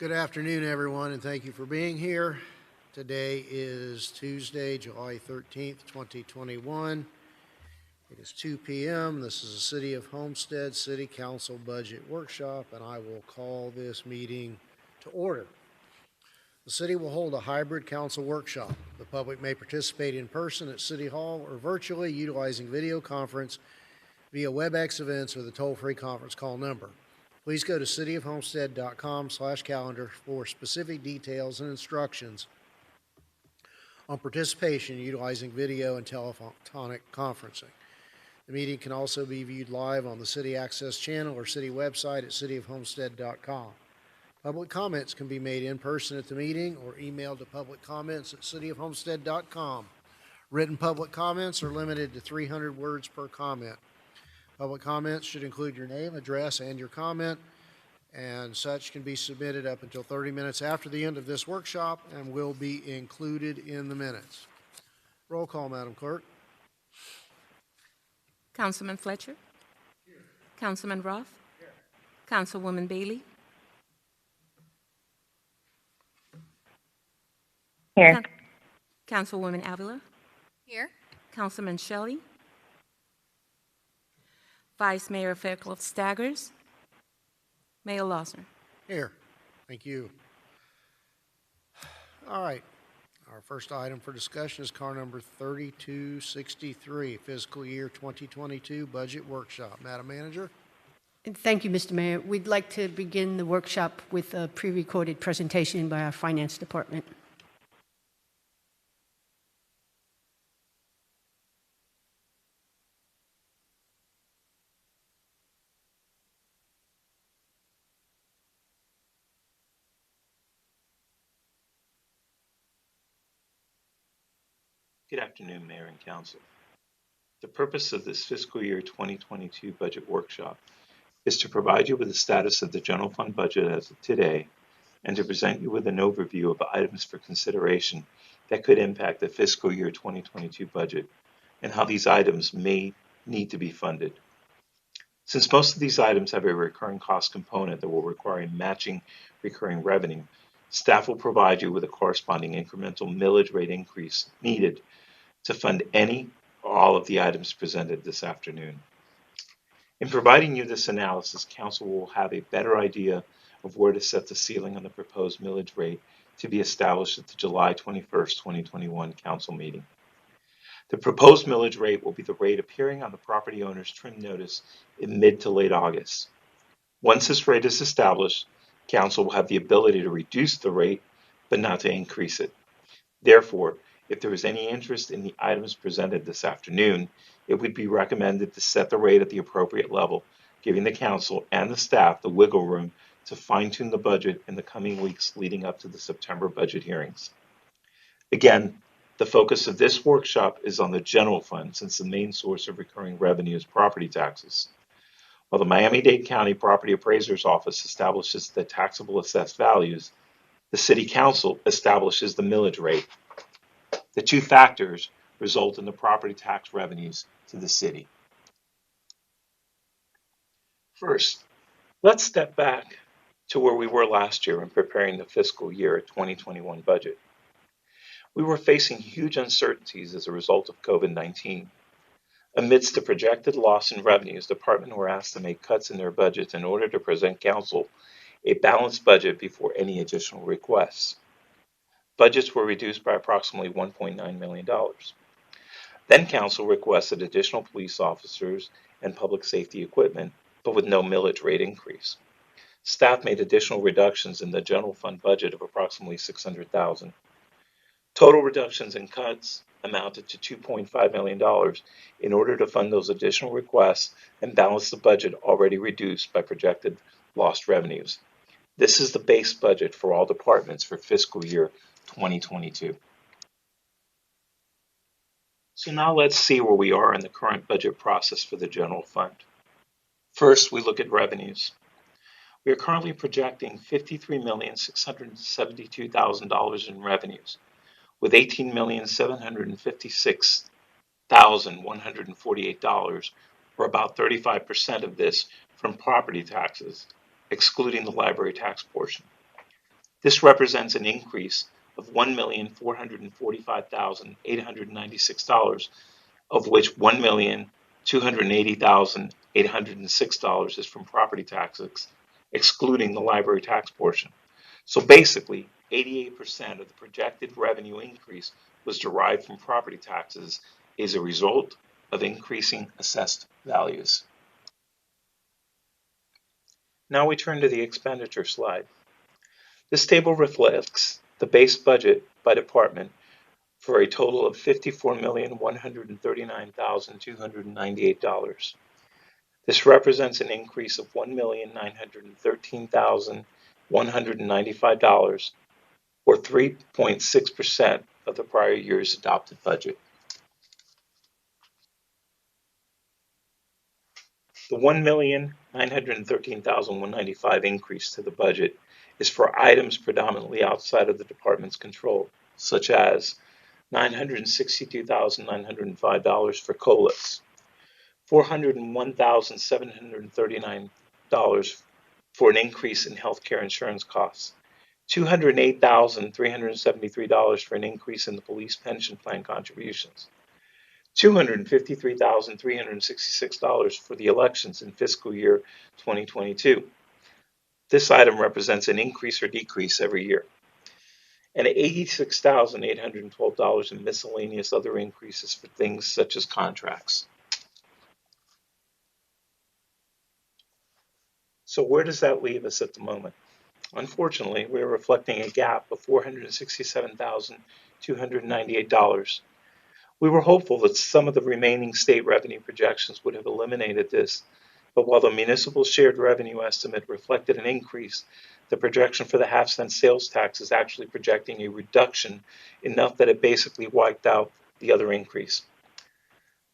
Good afternoon, everyone, and thank you for being here. Today is Tuesday, July 13th, 2021. It is 2 p.m. This is the City of Homestead City Council Budget Workshop, and I will call this meeting to order. The city will hold a hybrid council workshop. The public may participate in person at City Hall or virtually utilizing video conference via WebEx events or the toll-free conference call number. Please go to cityofhomestead.com/calendar for specific details and instructions on participation utilizing video and telephonic conferencing. The meeting can also be viewed live on the City Access channel or city website at cityofhomestead.com. Public comments can be made in person at the meeting or emailed to publiccomments@cityofhomestead.com. Written public comments are limited to 300 words per comment. Public comments should include your name, address, and your comment, and such can be submitted up until 30 minutes after the end of this workshop and will be included in the minutes. Roll call, Madam Clerk. Councilman Fletcher. Here. Councilman Roth. Here. Councilwoman Bailey. Here. Councilwoman Avila. Here. Councilman Shelley. Vice Mayor Fairclough Staggers. Mayor Lawson. Here. Thank you. All right. Our first item for discussion is car number 3263, fiscal year 2022 budget workshop. Madam Manager? Thank you, Mr. Mayor. We'd like to begin the workshop with a pre-recorded presentation by our Finance Department. Good afternoon, Mayor and Council. The purpose of this fiscal year 2022 budget workshop is to provide you with the status of the general fund budget as of today and to present you with an overview of items for consideration that could impact the fiscal year 2022 budget and how these items may need to be funded. Since most of these items have a recurring cost component that will require matching recurring revenue, staff will provide you with a corresponding incremental millage rate increase needed to fund any or all of the items presented this afternoon. In providing you this analysis, Council will have a better idea of where to set the ceiling on the proposed millage rate to be established at the July 21st, 2021 Council meeting. The proposed millage rate will be the rate appearing on the property owner's trim notice in mid to late August. Once this rate is established, Council will have the ability to reduce the rate, but not to increase it. Therefore, if there is any interest in the items presented this afternoon, it would be recommended to set the rate at the appropriate level, giving the Council and the staff the wiggle room to fine-tune the budget in the coming weeks leading up to the September budget hearings. Again, the focus of this workshop is on the general fund since the main source of recurring revenue is property taxes. While the Miami-Dade County Property Appraiser's Office establishes the taxable assessed values, the City Council establishes the millage rate. The two factors result in the property tax revenues to the city. First, let's step back to where we were last year in preparing the fiscal year 2021 budget. We were facing huge uncertainties as a result of COVID-19. Amidst the projected loss in revenues, the department were asked to make cuts in their budgets in order to present Council a balanced budget before any additional requests. Budgets were reduced by approximately $1.9 million. Then Council requested additional police officers and public safety equipment, but with no millage rate increase. Staff made additional reductions in the general fund budget of approximately $600,000. Total reductions and cuts amounted to $2.5 million in order to fund those additional requests and balance the budget already reduced by projected lost revenues. This is the base budget for all departments for fiscal year 2022. So now let's see where we are in the current budget process for the general fund. First, we look at revenues. We are currently projecting $53,672,000 in revenues, with $18,756,148, or about 35% of this from property taxes, excluding the library tax portion. This represents an increase of $1,445,896, of which $1,280,806 is from property taxes, excluding the library tax portion. So basically, 88% of the projected revenue increase was derived from property taxes as a result of increasing assessed values. Now we turn to the expenditure slide. This table reflects the base budget by department for a total of $54,139,298. This represents an increase of $1,913,195, or 3.6% of the prior year's adopted budget. The $1,913,195 increase to the budget is for items predominantly outside of the department's control, such as $962,905 for COLAs, $401,739 for an increase in healthcare insurance costs, $208,373 for an increase in the police pension plan contributions, $253,366 for the elections in fiscal year 2022. This item represents an increase or decrease every year, and $86,812 in miscellaneous other increases for things such as contracts. So where does that leave us at the moment? Unfortunately, we are reflecting a gap of $467,298. We were hopeful that some of the remaining state revenue projections would have eliminated this, but while the municipal shared revenue estimate reflected an increase, the projection for the half-cent sales tax is actually projecting a reduction enough that it basically wiped out the other increase.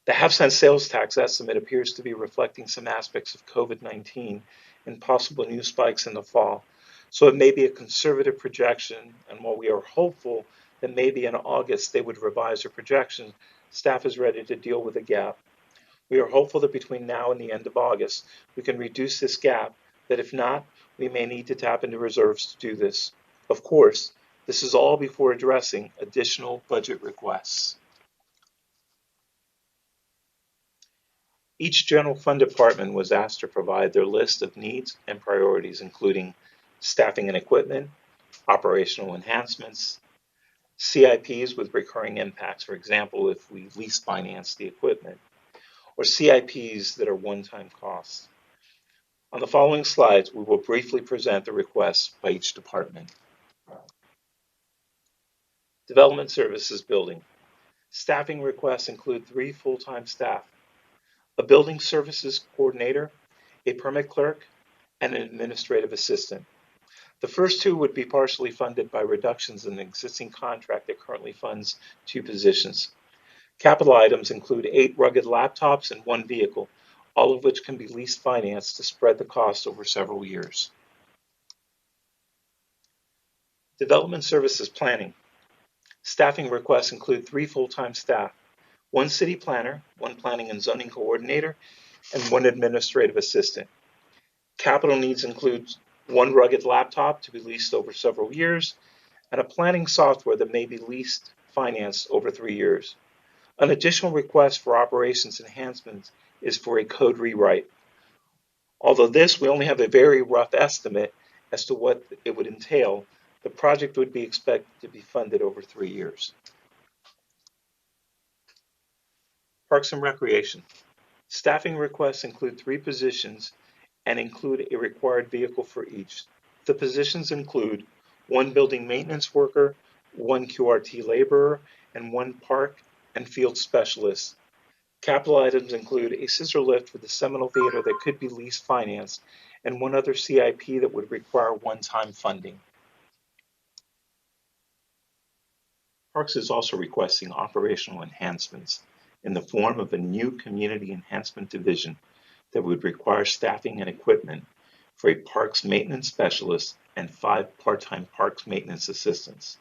The half-cent sales tax estimate appears to be reflecting some aspects of COVID-19 and possible new spikes in the fall, so it may be a conservative projection, and while we are hopeful that maybe in August they would revise their projections, staff is ready to deal with the gap. We are hopeful that between now and the end of August, we can reduce this gap, that if not, we may need to tap into reserves to do this. Of course, this is all before addressing additional budget requests. Each general fund department was asked to provide their list of needs and priorities, including staffing and equipment, operational enhancements, CIPs with recurring impacts, for example, if we lease finance the equipment, or CIPs that are one-time costs. On the following slides, we will briefly present the requests by each department. Development Services Building. Staffing requests include 3 full-time staff, a building services coordinator, a permit clerk, and an administrative assistant. The first 2 would be partially funded by reductions in the existing contract that currently funds 2 positions. Capital items include 8 rugged laptops and 1 vehicle, all of which can be lease financed to spread the cost over several years. Development Services Planning. Staffing requests include 3 full-time staff, 1 city planner, 1 planning and zoning coordinator, and 1 administrative assistant. Capital needs include 1 rugged laptop to be leased over several years, and a planning software that may be leased financed over 3 years. An additional request for operations enhancements is for a code rewrite. Although we only have a very rough estimate as to what it would entail, the project would be expected to be funded over 3 years. Parks and Recreation. Staffing requests include 3 positions and include a required vehicle for each. The positions include 1 building maintenance worker, 1 QRT laborer, and 1 park and field specialist. Capital items include a scissor lift for the Seminole Theater that could be lease financed, and 1 other CIP that would require one-time funding. Parks is also requesting operational enhancements in the form of a new community enhancement division that would require staffing and equipment for a parks maintenance specialist and 5 part-time parks maintenance assistants.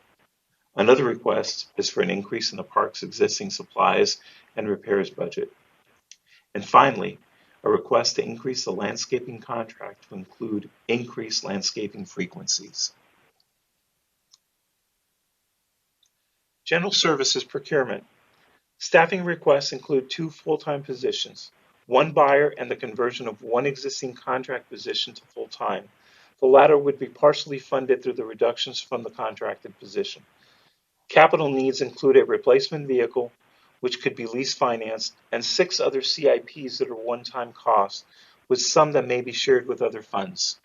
Another request is for an increase in the park's existing supplies and repairs budget. And finally, a request to increase the landscaping contract to include increased landscaping frequencies. General Services Procurement. Staffing requests include 2 full-time positions, 1 buyer and the conversion of 1 existing contract position to full-time. The latter would be partially funded through the reductions from the contracted position. Capital needs include a replacement vehicle, which could be lease financed, and 6 other CIPs that are one-time costs, with some that may be shared with other funds.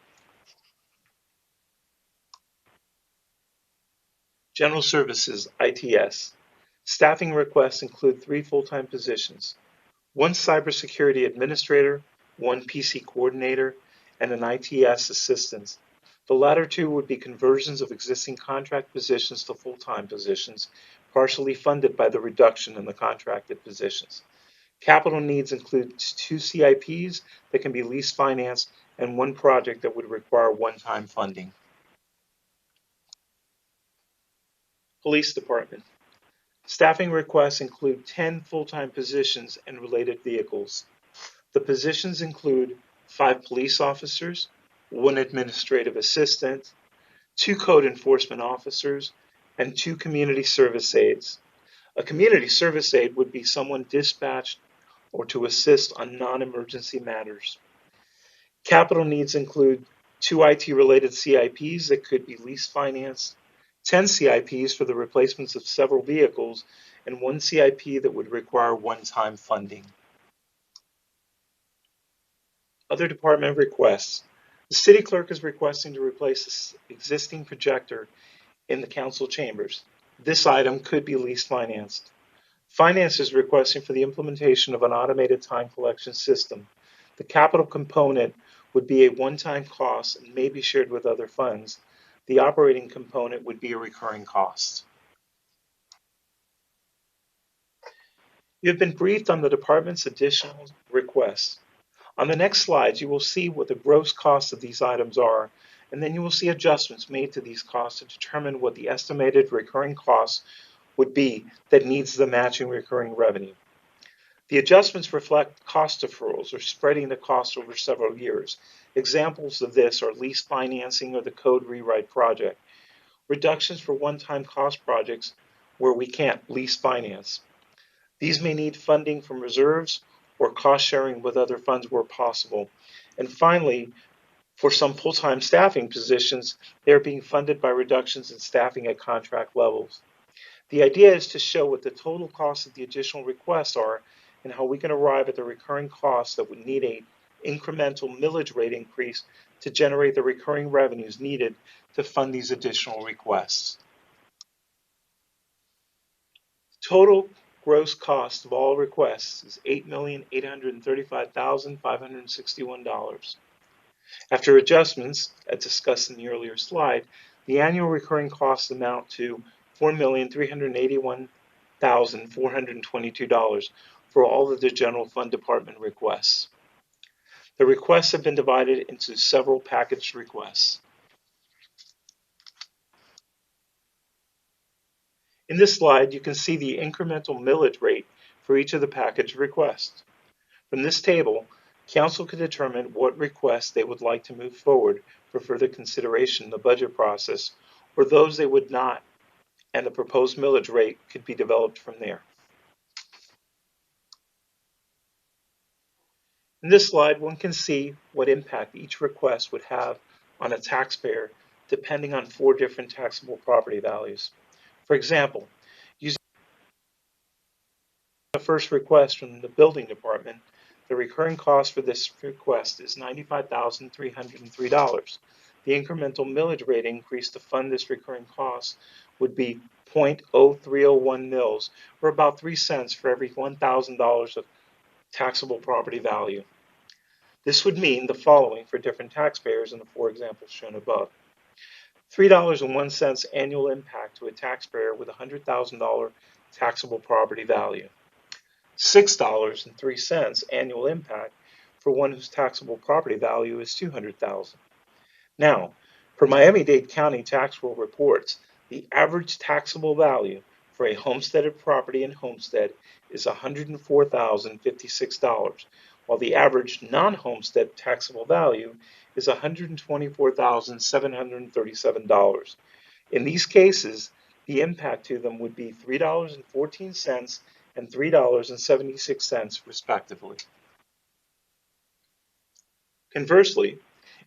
General Services, ITS. Staffing requests include 3 full-time positions, 1 cybersecurity administrator, 1 PC coordinator, and an ITS assistant. The latter 2 would be conversions of existing contract positions to full-time positions, partially funded by the reduction in the contracted positions. Capital needs include 2 CIPs that can be lease financed and 1 project that would require one-time funding. Police Department. Staffing requests include 10 full-time positions and related vehicles. The positions include 5 police officers, 1 administrative assistant, 2 code enforcement officers, and 2 community service aides. A community service aide would be someone dispatched or to assist on non-emergency matters. Capital needs include 2 IT-related CIPs that could be lease financed, 10 CIPs for the replacements of several vehicles, and 1 CIP that would require one-time funding. Other department requests. The city clerk is requesting to replace the existing projector in the council chambers. This item could be lease financed. Finance is requesting for the implementation of an automated time collection system. The capital component would be a one-time cost and may be shared with other funds. The operating component would be a recurring cost. You have been briefed on the department's additional requests. On the next slides, you will see what the gross costs of these items are, and then you will see adjustments made to these costs to determine what the estimated recurring costs would be that needs the matching recurring revenue. The adjustments reflect cost deferrals or spreading the cost over several years. Examples of this are lease financing or the code rewrite project. Reductions for one-time cost projects where we can't lease finance. These may need funding from reserves or cost sharing with other funds where possible. And finally, for some full-time staffing positions, they are being funded by reductions in staffing at contract levels. The idea is to show what the total costs of the additional requests are and how we can arrive at the recurring costs that would need an incremental millage rate increase to generate the recurring revenues needed to fund these additional requests. Total gross cost of all requests is $8,835,561. After adjustments, as discussed in the earlier slide, the annual recurring costs amount to $4,381,422 for all of the general fund department requests. The requests have been divided into several packaged requests. In this slide, you can see the incremental millage rate for each of the package requests. From this table, Council can determine what requests they would like to move forward for further consideration in the budget process, or those they would not, and the proposed millage rate could be developed from there. In this slide, one can see what impact each request would have on a taxpayer depending on 4 different taxable property values. For example, using the first request from the building department, the recurring cost for this request is $95,303. The incremental millage rate increase to fund this recurring cost would be 0.0301 mils, or about 3 cents for every $1,000 of taxable property value. This would mean the following for different taxpayers in the 4 examples shown above. $3.01 annual impact to a taxpayer with a $100,000 taxable property value. $6.03 annual impact for one whose taxable property value is $200,000. Now, per Miami-Dade County tax roll reports, the average taxable value for a homesteaded property in Homestead is $104,056, while the average non-homestead taxable value is $124,737. In these cases, The impact to them would be $3.14 and $3.76 respectively. Conversely,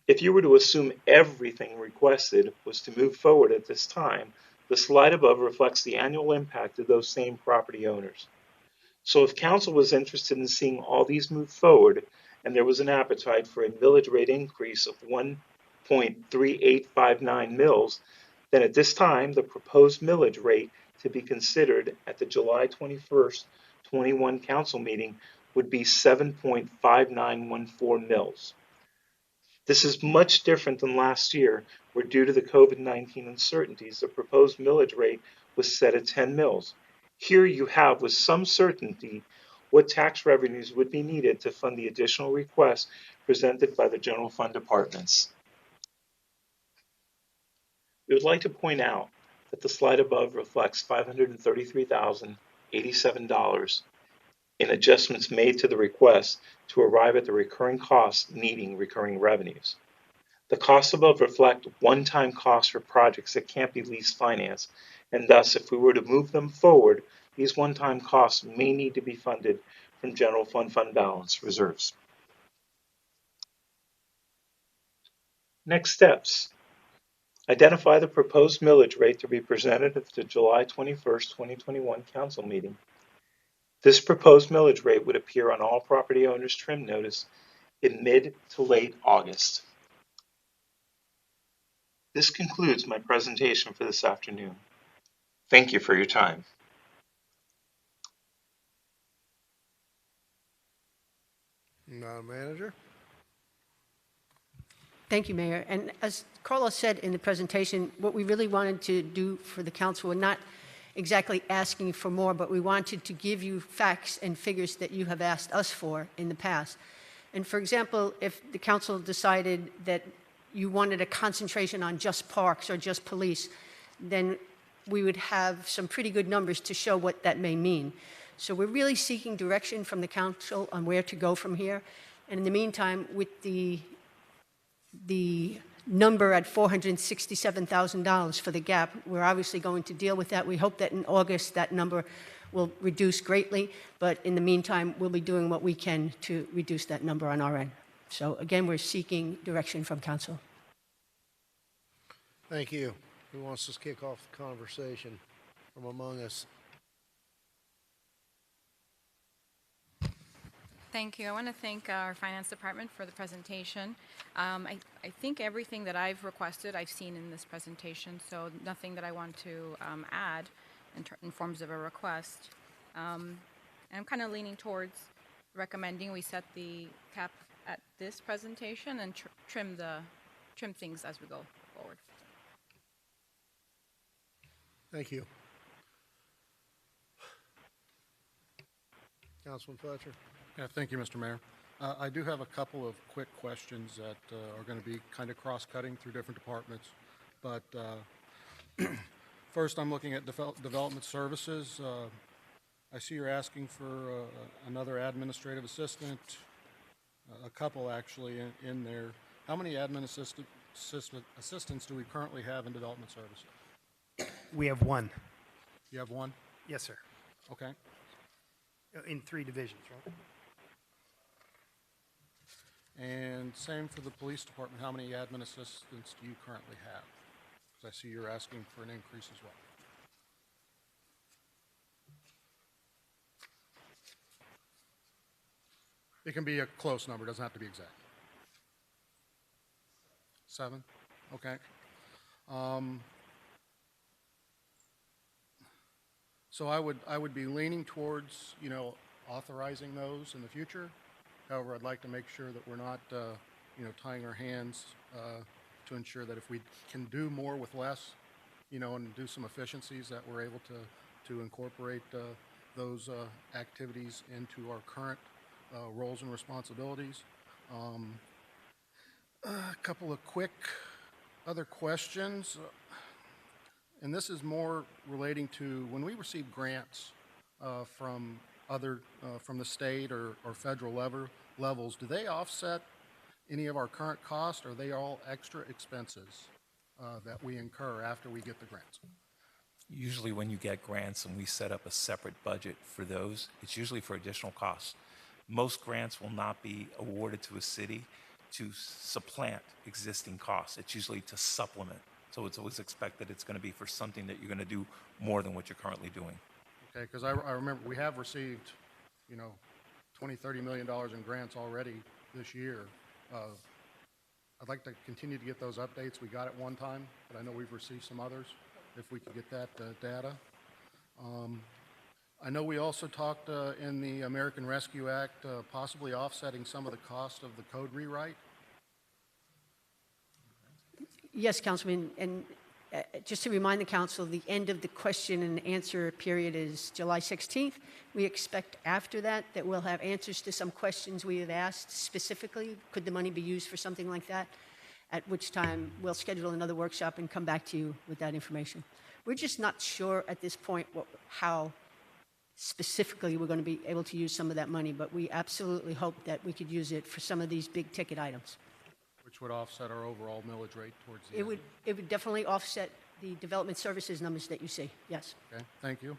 if you were to assume everything requested was to move forward at this time, the slide above reflects the annual impact of those same property owners. So if council was interested in seeing all these move forward, and there was an appetite for a millage rate increase of 1.3859 mils, then at this time, the proposed millage rate to be considered at the July 21st, 21 council meeting would be 7.5914 mils. This is much different than last year, where due to the COVID-19 uncertainties, the proposed millage rate was set at 10 mils. Here you have, with some certainty, what tax revenues would be needed to fund the additional requests presented by the general fund departments. We would like to point out that the slide above reflects $533,087 in adjustments made to the request to arrive at the recurring costs needing recurring revenues. The costs above reflect one-time costs for projects that can't be lease financed, and thus, if we were to move them forward, these one-time costs may need to be funded from general fund balance reserves. Next steps. Identify the proposed millage rate to be presented at the July 21st, 2021 council meeting. This proposed millage rate would appear on all property owners' trim notice in mid to late August. This concludes my presentation for this afternoon. Thank you for your time. Madam Manager? Thank you, Mayor. And as Carlos said in the presentation, what we really wanted to do for the council, we're not exactly asking for more, but we wanted to give you facts and figures that you have asked us for in the past. And for example, if the council decided that you wanted a concentration on just parks or just police, then we would have some pretty good numbers to show what that may mean. So we're really seeking direction from the council on where to go from here. And in the meantime, with the number at $467,000 for the gap, we're obviously going to deal with that. We hope that in August that number will reduce greatly, but in the meantime, we'll be doing what we can to reduce that number on our end. So again, we're seeking direction from council. Thank you. Who wants to kick off the conversation from among us? Thank you. I want to thank our finance department for the presentation. I think everything that I've requested I've seen in this presentation, so nothing that I want to add in forms of a request. I'm kind of leaning towards recommending we set the cap at this presentation and trim things as we go forward. Thank you. Councilman Fletcher? Yeah, thank you, Mr. Mayor. I do have a couple of quick questions that are going to be kind of cross-cutting through different departments. But first, I'm looking at development services. I see you're asking for another administrative assistant, a couple actually in there. How many admin assistants do we currently have in development services? We have one. You have one? Yes, sir. Okay. In 3 divisions, right? And same for the police department. How many admin assistants do you currently have? Because I see you're asking for an increase as well. It can be a close number. It doesn't have to be exact. 7? Okay. So I would be leaning towards, authorizing those in the future. However, I'd like to make sure that we're not, tying our hands to ensure that if we can do more with less, and do some efficiencies, that we're able to incorporate those activities into our current roles and responsibilities. A couple of quick other questions. And this is more relating to when we receive grants from the state or federal levels, do they offset any of our current costs, or are they all extra expenses that we incur after we get the grants? Usually when you get grants and we set up a separate budget for those, it's usually for additional costs. Most grants will not be awarded to a city to supplant existing costs. It's usually to supplement. So it's always expected it's going to be for something that you're going to do more than what you're currently doing. Okay, because I remember we have received, you know, $20-30 million in grants already this year. I'd like to continue to get those updates. We got it one time, but I know we've received some others, if we could get that data. I know we also talked in the American Rescue Act possibly offsetting some of the cost of the code rewrite. Yes, Councilman, and just to remind the council, the end of the question and answer period is July 16th. We expect after that we'll have answers to some questions we have asked specifically. Could the money be used for something like that? At which time we'll schedule another workshop and come back to you with that information. We're just not sure at this point how specifically we're going to be able to use some of that money, but we absolutely hope that we could use it for some of these big ticket items. Which would offset our overall millage rate towards the It end. would definitely offset the development services numbers that you see, yes. Okay, thank you.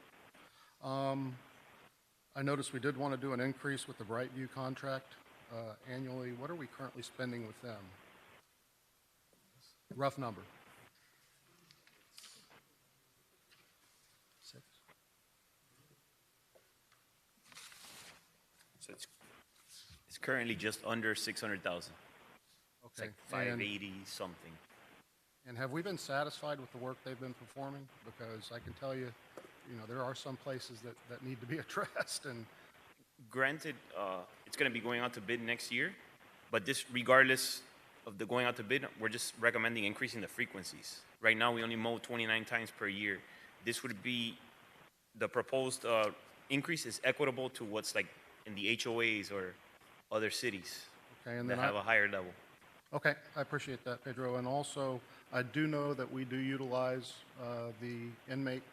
I noticed we did want to do an increase with the Brightview contract annually. What are we currently spending with them? Rough number. So it's currently just under 600,000. It's Okay. like 580 something. And have we been satisfied with the work they've been performing? Because I can tell you, you know, there are some places that need to be addressed, and Granted, it's going to be going out to bid next year, but this, regardless of the going out to bid, we're just recommending increasing the frequencies. Right now, we only mow 29 times per year. This would be, the proposed increase is equitable to what's like in the HOAs or other cities okay, and that then have a higher level. okay, I appreciate that, Pedro. And also, I do know that we do utilize the inmate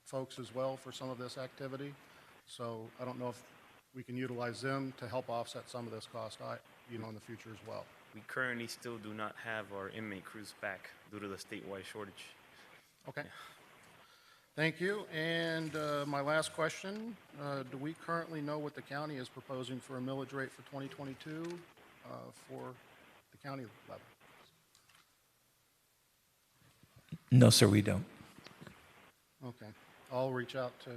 folks as well for some of this activity. So I don't know if we can utilize them to help offset some of this cost, you know, in the future as well. We currently still do not have our inmate crews back due to the statewide shortage. Okay. Thank you. And my last question, do we currently know what the county is proposing for a millage rate for 2022 for the county level? No, sir, we don't. Okay. I'll reach out to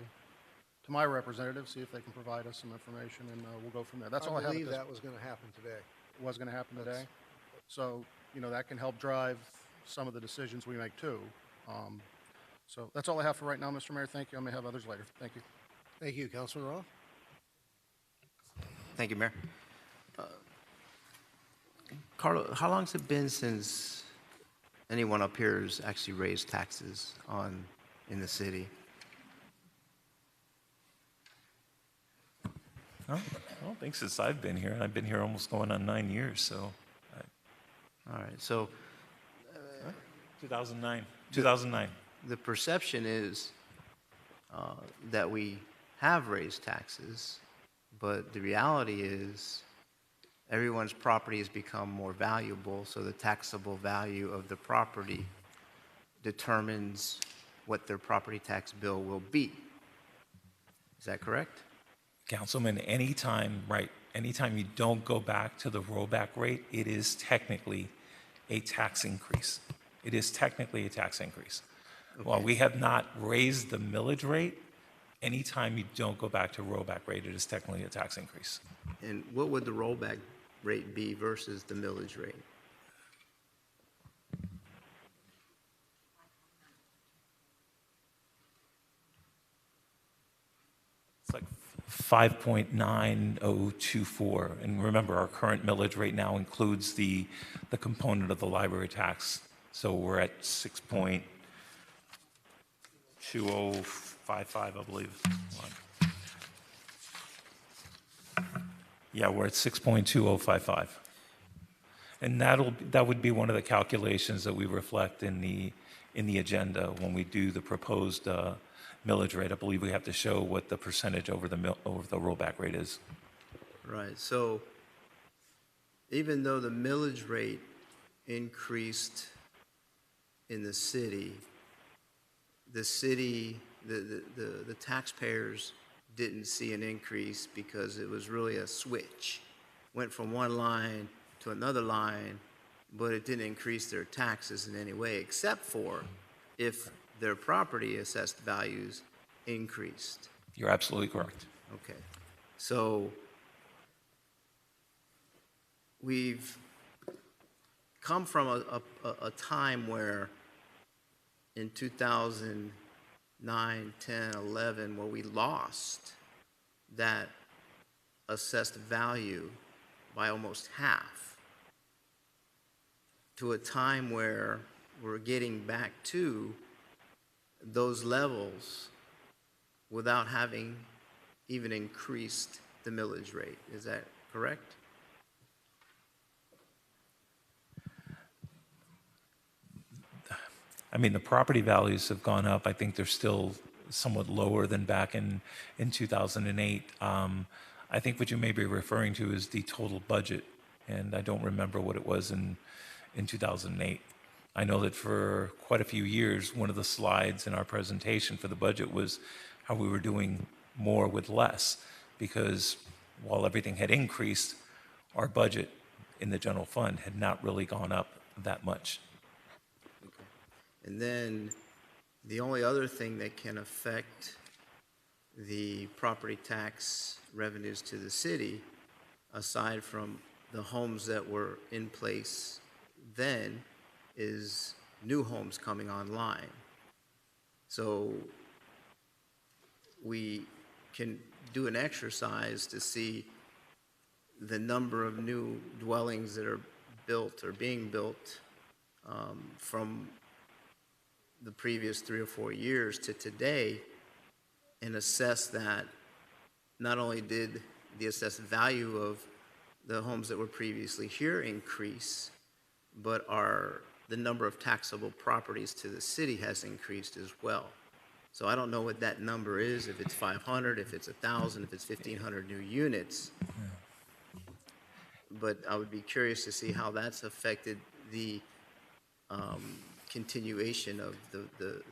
my representative, see if they can provide us some information, and we'll go from there. That's all I have. I believe that was going to happen today. Was going to happen today. So, you know, that can help drive some of the decisions we make too. So that's all I have for right now, Mr. Mayor. Thank you. I may have others later. Thank you. Thank you, Councilman Roth. Thank you, Mayor. Carlo, how long has it been since anyone up here has actually raised taxes in the city? I don't think since I've been here. I've been here almost going on 9 years, so. All right, so 2009. 2009. the perception is that we have raised taxes, but the reality is everyone's property has become more valuable, so the taxable value of the property determines what their property tax bill will be. Is that correct? Councilman, anytime you don't go back to the rollback rate, it is technically a tax increase. It is technically a tax increase. Okay. While we have not raised the millage rate, anytime you don't go back to rollback rate, it is technically a tax increase. And what would the rollback rate be versus the millage rate? It's like 5.9024. And remember, our current millage rate now includes the component of the library tax. So we're at 6.2055, I believe. Yeah, we're at 6.2055. And that would be one of the calculations that we reflect in the agenda when we do the proposed millage rate. I believe we have to show what the percentage over the rollback rate is. Right. So even though the millage rate increased in the city, the city, the taxpayers didn't see an increase because it was really a switch. Went from one line to another line, but it didn't increase their taxes in any way, except for if their property assessed values increased. You're absolutely correct. Okay. So we've come from a time where in 2009, 10, 11, where we lost that assessed value by almost half, to a time where we're getting back to those levels without having even increased the millage rate. Is that correct? I mean, the property values have gone up. I think they're still somewhat lower than back in 2008. I think what you may be referring to is the total budget, and I don't remember what it was in 2008. I know that for quite a few years, one of the slides in our presentation for the budget was how we were doing more with less, because while everything had increased, our budget in the general fund had not really gone up that much. And then the only other thing that can affect the property tax revenues to the city, aside from the homes that were in place then, is new homes coming online. So we can do an exercise to see the number of new dwellings that are built or being built from the previous 3 or 4 years to today, and assess that not only did the assessed value of the homes that were previously here increase, but the number of taxable properties to the city has increased as well. So I don't know what that number is, if it's 500, if it's 1,000, if it's 1,500 new units. But I would be curious to see how that's affected the continuation of the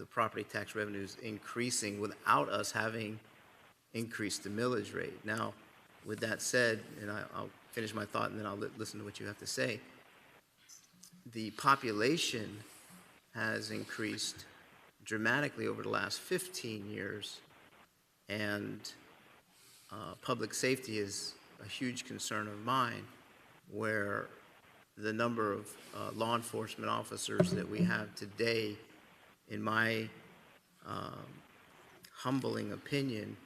property tax revenues increasing without us having increased the millage rate. Now, with that said, and I'll finish my thought and then I'll listen to what you have to say. The population has increased dramatically over the last 15 years, and public safety is a huge concern of mine, where the number of law enforcement officers that we have today, in my humbling opinion,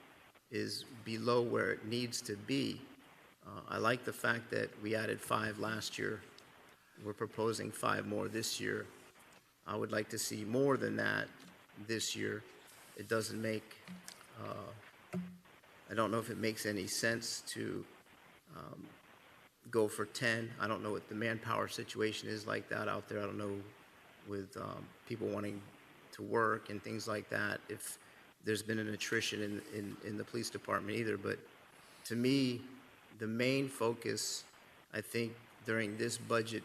is below where it needs to be. I like the fact that we added 5 last year. We're proposing 5 more this year. I would like to see more than that this year. It doesn't make, I don't know if it makes any sense to go for 10. I don't know what the manpower situation is like that out there. I don't know with people wanting to work and things like that, if there's been an attrition in the police department either. But to me, the main focus, I think, during this budget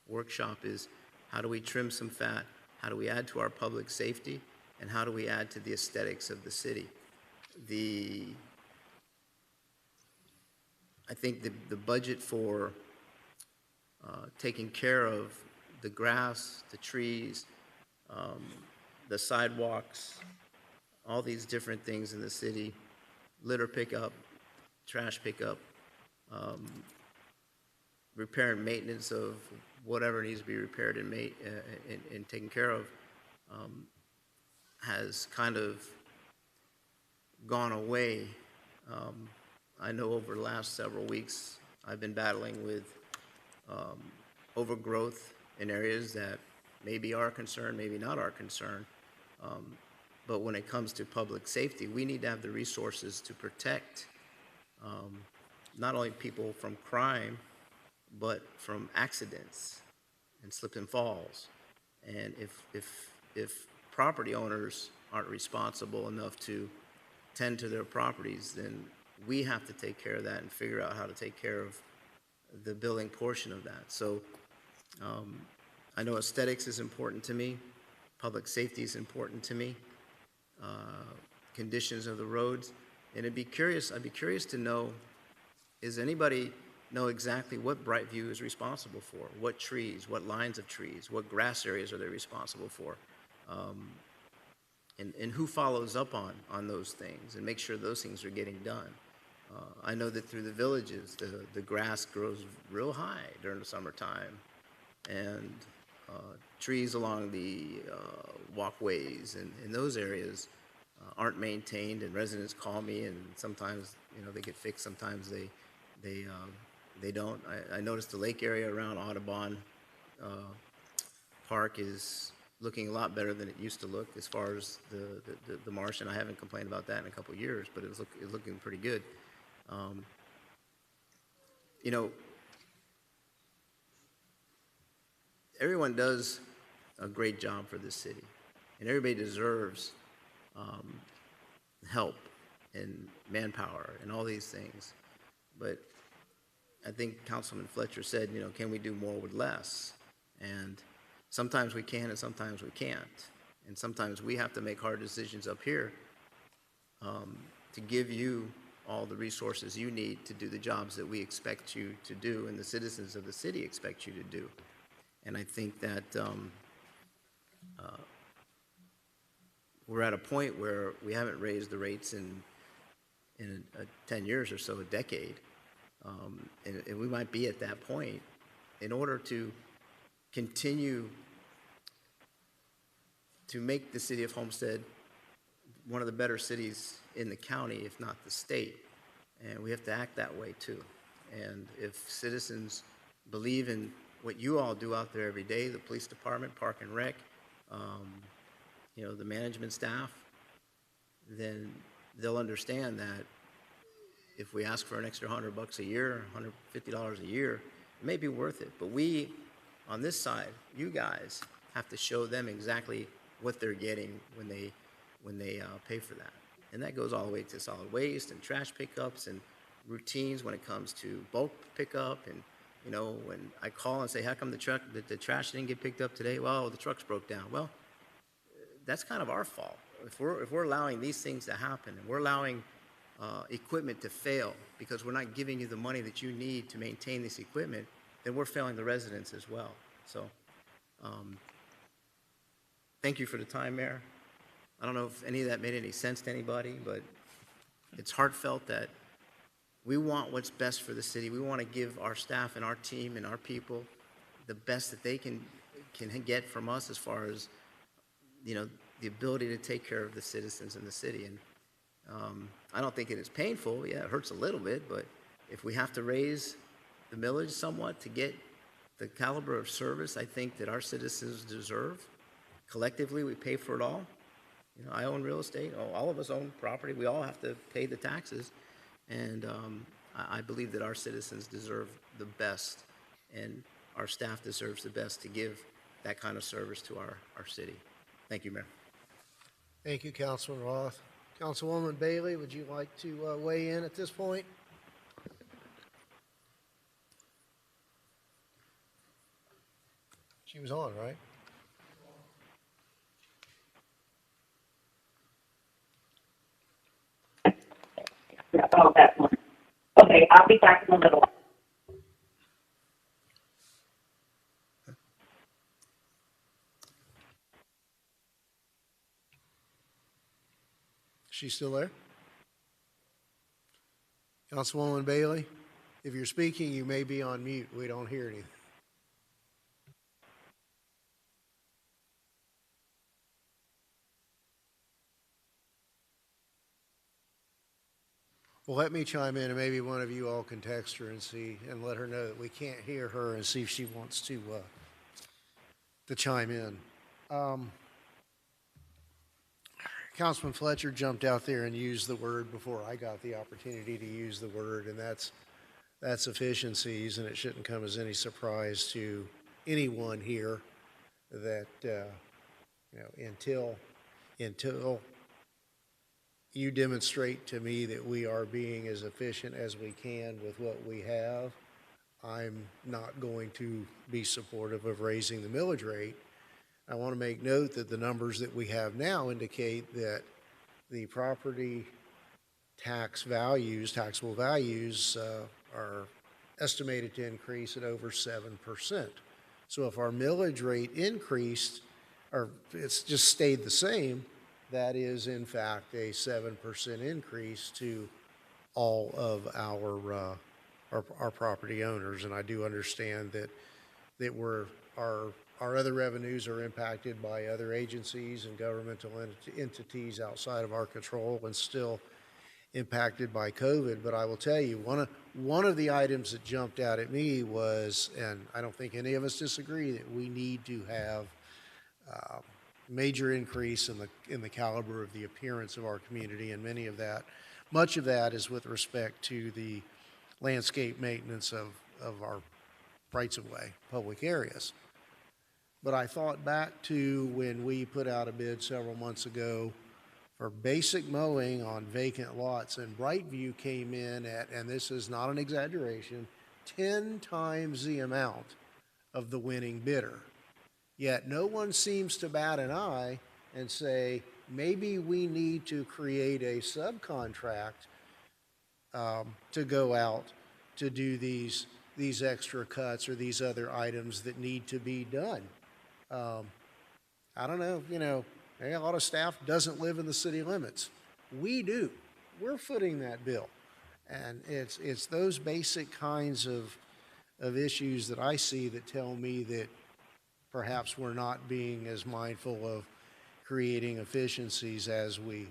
workshop is how do we trim some fat, how do we add to our public safety, and how do we add to the aesthetics of the city. I think the budget for taking care of the grass, the trees, the sidewalks, all these different things in the city, litter pickup, trash pickup, repair and maintenance of whatever needs to be repaired and taken care of, has kind of gone away. I know over the last several weeks, I've been battling with overgrowth in areas that maybe are a concern, maybe not our concern. But when it comes to public safety, we need to have the resources to protect not only people from crime, but from accidents and slip and falls. And if property owners aren't responsible enough to tend to their properties, then we have to take care of that and figure out how to take care of the building portion of that. So I know aesthetics is important to me. public safety is important to me, conditions of the roads, and I'd be curious to know, does anybody know exactly what Brightview is responsible for? What trees, what lines of trees, what grass areas are they responsible for? And who follows up on those things and make sure those things are getting done? I know that through the villages, the grass grows real high during the summertime, and trees along the walkways and in those areas aren't maintained, and residents call me, and sometimes, they get fixed, sometimes they don't. I noticed the lake area around Audubon Park is looking a lot better than it used to look as far as the marsh, and I haven't complained about that in a couple of years, but it's looking pretty good. Everyone does a great job for this city, and everybody deserves help and manpower and all these things. But I think Councilman Fletcher said, can we do more with less? And sometimes we can and sometimes we can't. And sometimes we have to make hard decisions up here to give you all the resources you need to do the jobs that we expect you to do and the citizens of the city expect you to do. And I think that we're at a point where we haven't raised the rates in 10 years or so, a decade. And we might be at that point. In order to continue to make the city of Homestead one of the better cities in the county, if not the state, and we have to act that way too. And if citizens believe in what you all do out there every day, the police department, Park and Rec, the management staff, then they'll understand that if we ask for an extra $100 a year, $150 a year, it may be worth it. But we, on this side, you guys, have to show them exactly what they're getting when they pay for that. And that goes all the way to solid waste and trash pickups and routines when it comes to bulk pickup. And when I call and say, how come the trash didn't get picked up today? Well, the trucks broke down. Well, that's kind of our fault. If we're allowing these things to happen, and we're allowing equipment to fail because we're not giving you the money that you need to maintain this equipment, then we're failing the residents as well. So thank you for the time, Mayor. I don't know if any of that made any sense to anybody, but it's heartfelt that we want what's best for the city. We want to give our staff and our team and our people the best that they can get from us as far as, the ability to take care of the citizens in the city. And I don't think it is painful. Yeah, it hurts a little bit, but if we have to raise the millage somewhat to get the caliber of service I think that our citizens deserve, collectively we pay for it all. I own real estate. All of us own property. We all have to pay the taxes. And I believe that our citizens deserve the best, and our staff deserves the best to give that kind of service to our city. Thank you, Mayor. Thank you, Councilman Roth. Councilwoman Bailey, would you like to weigh in at this point? She was on, right? Oh, that one. Okay, I'll be back in a little. She's still there? Councilwoman Bailey, if you're speaking, you may be on mute. We don't hear anything. Well, let me chime in, and maybe one of you all can text her and let her know that we can't hear her, and see if she wants to chime in. Councilman Fletcher jumped out there and used the word before I got the opportunity to use the word, and that's efficiencies, and it shouldn't come as any surprise to anyone here that until you demonstrate to me that we are being as efficient as we can with what we have, I'm not going to be supportive of raising the millage rate, I want to make note that the numbers that we have now indicate that the property tax values, taxable values, are estimated to increase at over 7%. So if our millage rate increased, or it's just stayed the same, that is in fact a 7% increase to all of our property owners. And I do understand that our other revenues are impacted by other agencies and governmental entities outside of our control and still impacted by COVID. But I will tell you, one of the items that jumped out at me was, and I don't think any of us disagree, that we need to have major increase in the caliber of the appearance of our community, and much of that is with respect to the landscape maintenance of our rights-of-way, public areas. But I thought back to when we put out a bid several months ago for basic mowing on vacant lots, and Brightview came in at, and this is not an exaggeration, 10 times the amount of the winning bidder. Yet no one seems to bat an eye and say, maybe we need to create a subcontract to go out to do these extra cuts or these other items that need to be done. I don't know, a lot of staff doesn't live in the city limits. We do. We're footing that bill. And it's those basic kinds of issues that I see that tell me that perhaps we're not being as mindful of creating efficiencies as we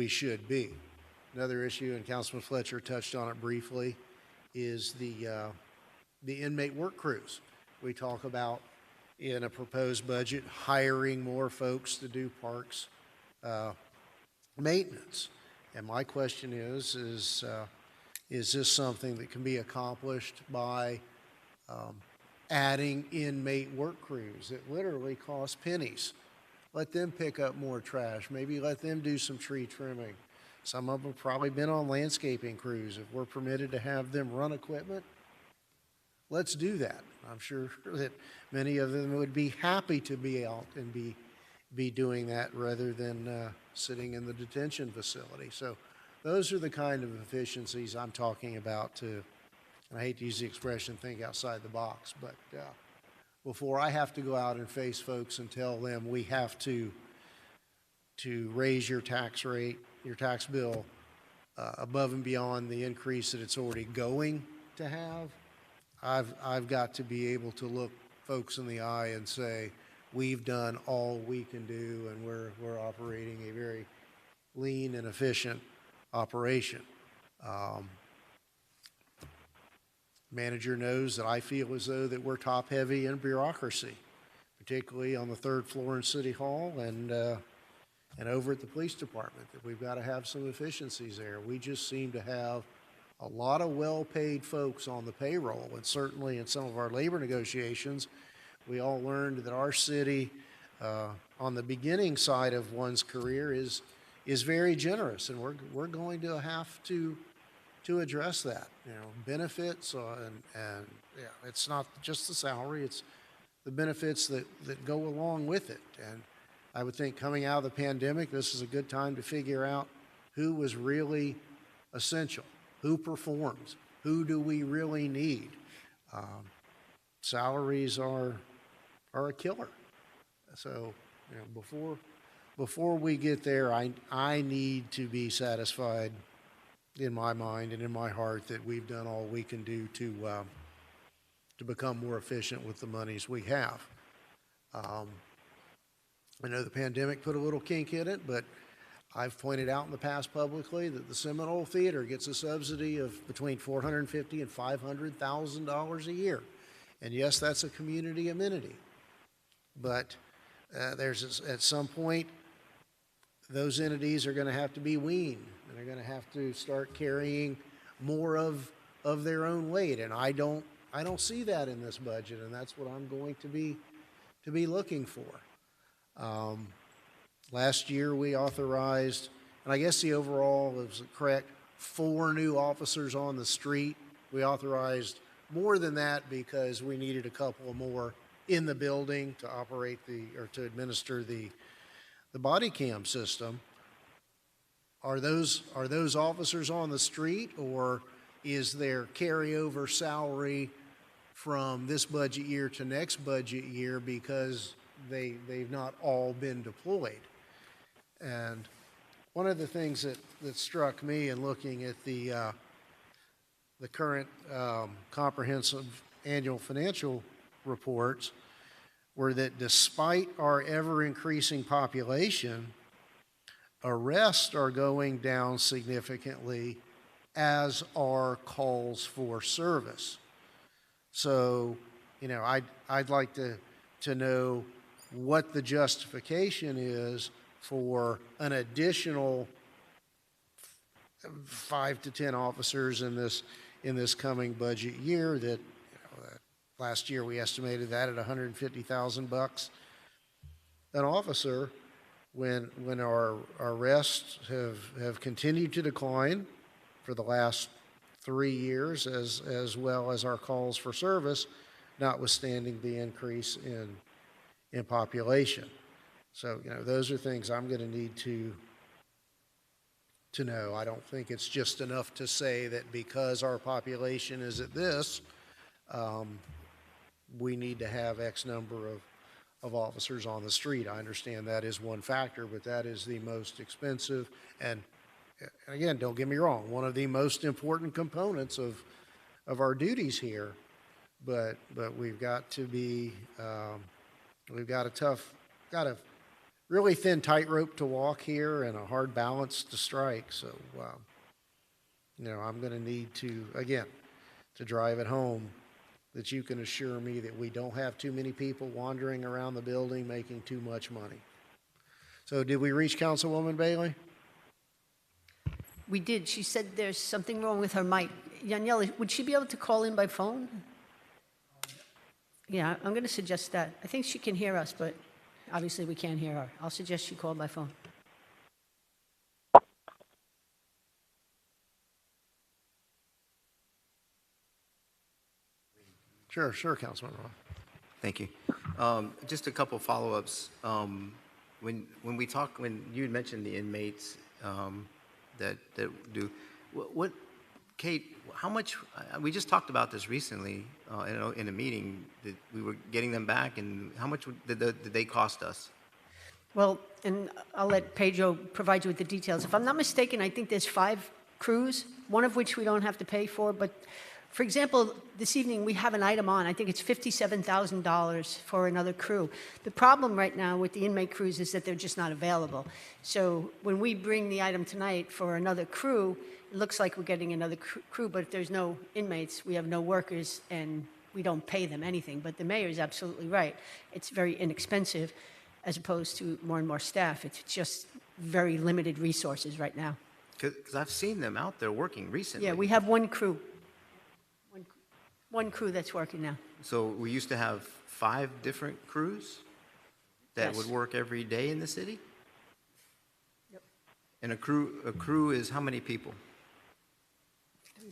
should be. Another issue, and Councilman Fletcher touched on it briefly, is the inmate work crews. We talk about in a proposed budget hiring more folks to do parks maintenance. And my question is this something that can be accomplished by adding inmate work crews that literally cost pennies? Let them pick up more trash. Maybe let them do some tree trimming. Some of them have probably been on landscaping crews. If we're permitted to have them run equipment, let's do that. I'm sure that many of them would be happy to be out and be doing that rather than sitting in the detention facility. So those are the kind of efficiencies I'm talking about and I hate to use the expression think outside the box, but before I have to go out and face folks and tell them we have to raise your tax rate, your tax bill above and beyond the increase that it's already going to have, I've got to be able to look folks in the eye and say, we've done all we can do, and we're operating a very lean and efficient operation. Manager knows that I feel as though that we're top heavy in bureaucracy, particularly on the third floor in City Hall and over at the police department, that we've got to have some efficiencies there. We just seem to have a lot of well-paid folks on the payroll, and certainly in some of our labor negotiations, we all learned that our city, on the beginning side of one's career, is very generous, and we're going to have to address that. Benefits and yeah, it's not just the salary; it's the benefits that go along with it. And I would think coming out of the pandemic, this is a good time to figure out who was really essential. Who performs? Who do we really need? Salaries are a killer. So before we get there, I need to be satisfied in my mind and in my heart that we've done all we can do to become more efficient with the monies we have. I know the pandemic put a little kink in it, but I've pointed out in the past publicly that the Seminole Theater gets a subsidy of between $450,000 and $500,000 a year. And yes, that's a community amenity. But at some point, those entities are going to have to be weaned, and they're going to have to start carrying more of their own weight. And I don't see that in this budget, and that's what I'm going to be looking for. Last year we authorized, and I guess the overall is correct, 4 new officers on the street. We authorized more than that because we needed a couple more in the building to operate or to administer the body cam system. Are those officers on the street, or is there carryover salary from this budget year to next budget year because they've not all been deployed? And one of the things that struck me in looking at the current comprehensive annual financial reports were that despite our ever-increasing population, arrests are going down significantly, as are calls for service. So, I'd like to know what the justification is for an additional 5 to 10 officers in this coming budget year. That last year we estimated that at $150,000 an officer, when our arrests have continued to decline for the last 3 years, as well as our calls for service, notwithstanding the increase in population. So, those are things I'm going to need to know. I don't think it's just enough to say that because our population is at this, we need to have X number of officers on the street. I understand that is one factor, but that is the most expensive and again, don't get me wrong, one of the most important components of our duties here. But we've got to be, we've got a really thin tightrope to walk here and a hard balance to strike. So, I'm going to need to, again, to drive it home that you can assure me that we don't have too many people wandering around the building making too much money. So did we reach Councilwoman Bailey? We did. She said there's something wrong with her mic. Danielle, would she be able to call in by phone? Yeah, I'm going to suggest that. I think she can hear us, but obviously we can't hear her. I'll suggest she call by phone. Sure, Councilman Roth. Thank you. Just a couple follow-ups. When you had mentioned the inmates that do, what, Kate, how much, we just talked about this recently in a meeting, that we were getting them back, and how much did they cost us? Well, and I'll let Pedro provide you with the details. If I'm not mistaken, I think there's 5 crews, one of which we don't have to pay for. But, for example, this evening we have an item on, I think it's $57,000 for another crew. The problem right now with the inmate crews is that they're just not available. So when we bring the item tonight for another crew, it looks like we're getting another crew, but if there's no inmates, we have no workers, and we don't pay them anything. But the mayor is absolutely right. It's very inexpensive as opposed to more and more staff. It's just very limited resources right now. Because I've seen them out there working recently. Yeah, we have one crew. One crew that's working now. So we used to have 5 different crews that Yes. would work every day in the city? Yep. And a crew is how many people?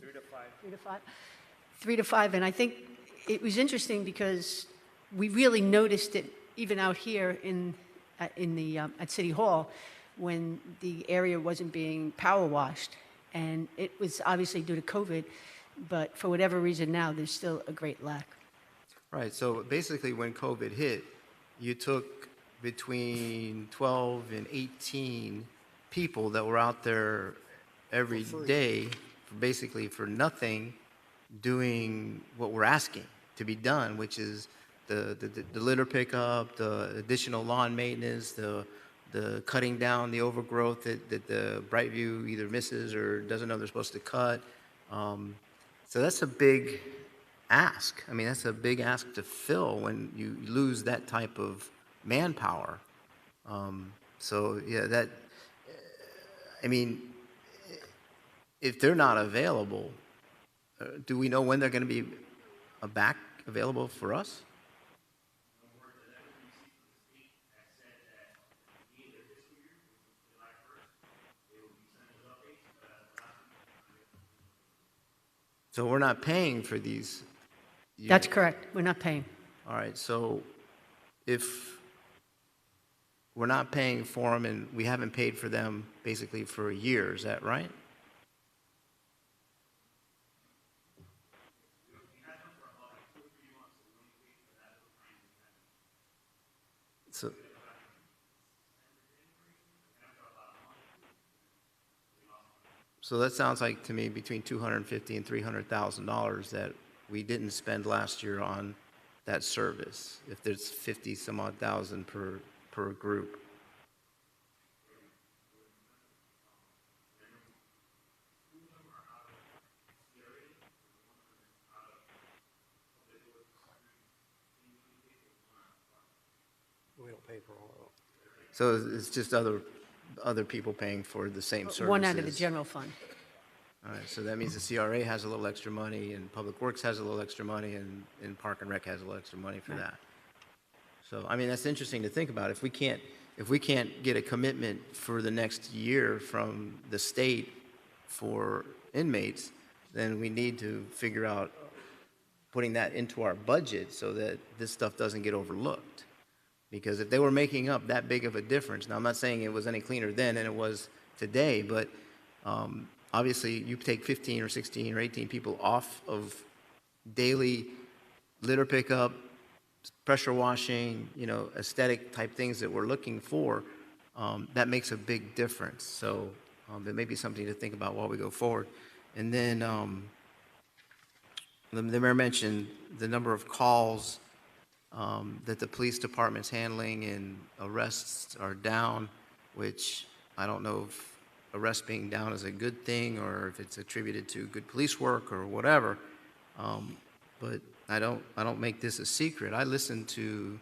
3 to 5. 3 to 5, and I think it was interesting because we really noticed it even out here at City Hall when the area wasn't being power washed, and it was obviously due to COVID, but for whatever reason now there's still a great lack. Right, so basically when COVID hit, you took between 12 and 18 people that were out there every day, basically for nothing, doing what we're asking to be done, which is the litter pickup, the additional lawn maintenance, the cutting down the overgrowth that the Brightview either misses or doesn't know they're supposed to cut. So that's a big ask. I mean, that's a big ask to fill when you lose that type of manpower. So yeah, I mean, if they're not available, do we know when they're going to be back available for us? So we're not paying for these. That's correct. We're not paying. All right, so if we're not paying for them and we haven't paid for them basically for a year, is that right? So, so that sounds like to me between $250,000 and $300,000 that we didn't spend last year on that service. If there's 50 some odd thousand per group. We don't pay for all of them. So it's just other people paying for the same services. One out of the general fund. All right, so that means the CRA has a little extra money, and Public Works has a little extra money, and Park and Rec has a little extra money for that. So, I mean, that's interesting to think about. If we can't get a commitment for the next year from the state for inmates, then we need to figure out putting that into our budget so that this stuff doesn't get overlooked. Because if they were making up that big of a difference, now I'm not saying it was any cleaner then than it was today, but obviously you take 15 or 16 or 18 people off of daily litter pickup, pressure washing, aesthetic type things that we're looking for, that makes a big difference. So there may be something to think about while we go forward. And then the mayor mentioned the number of calls that the police department's handling and arrests are down, which I don't know if arrests being down is a good thing or if it's attributed to good police work or whatever. But I don't make this a secret. I listen to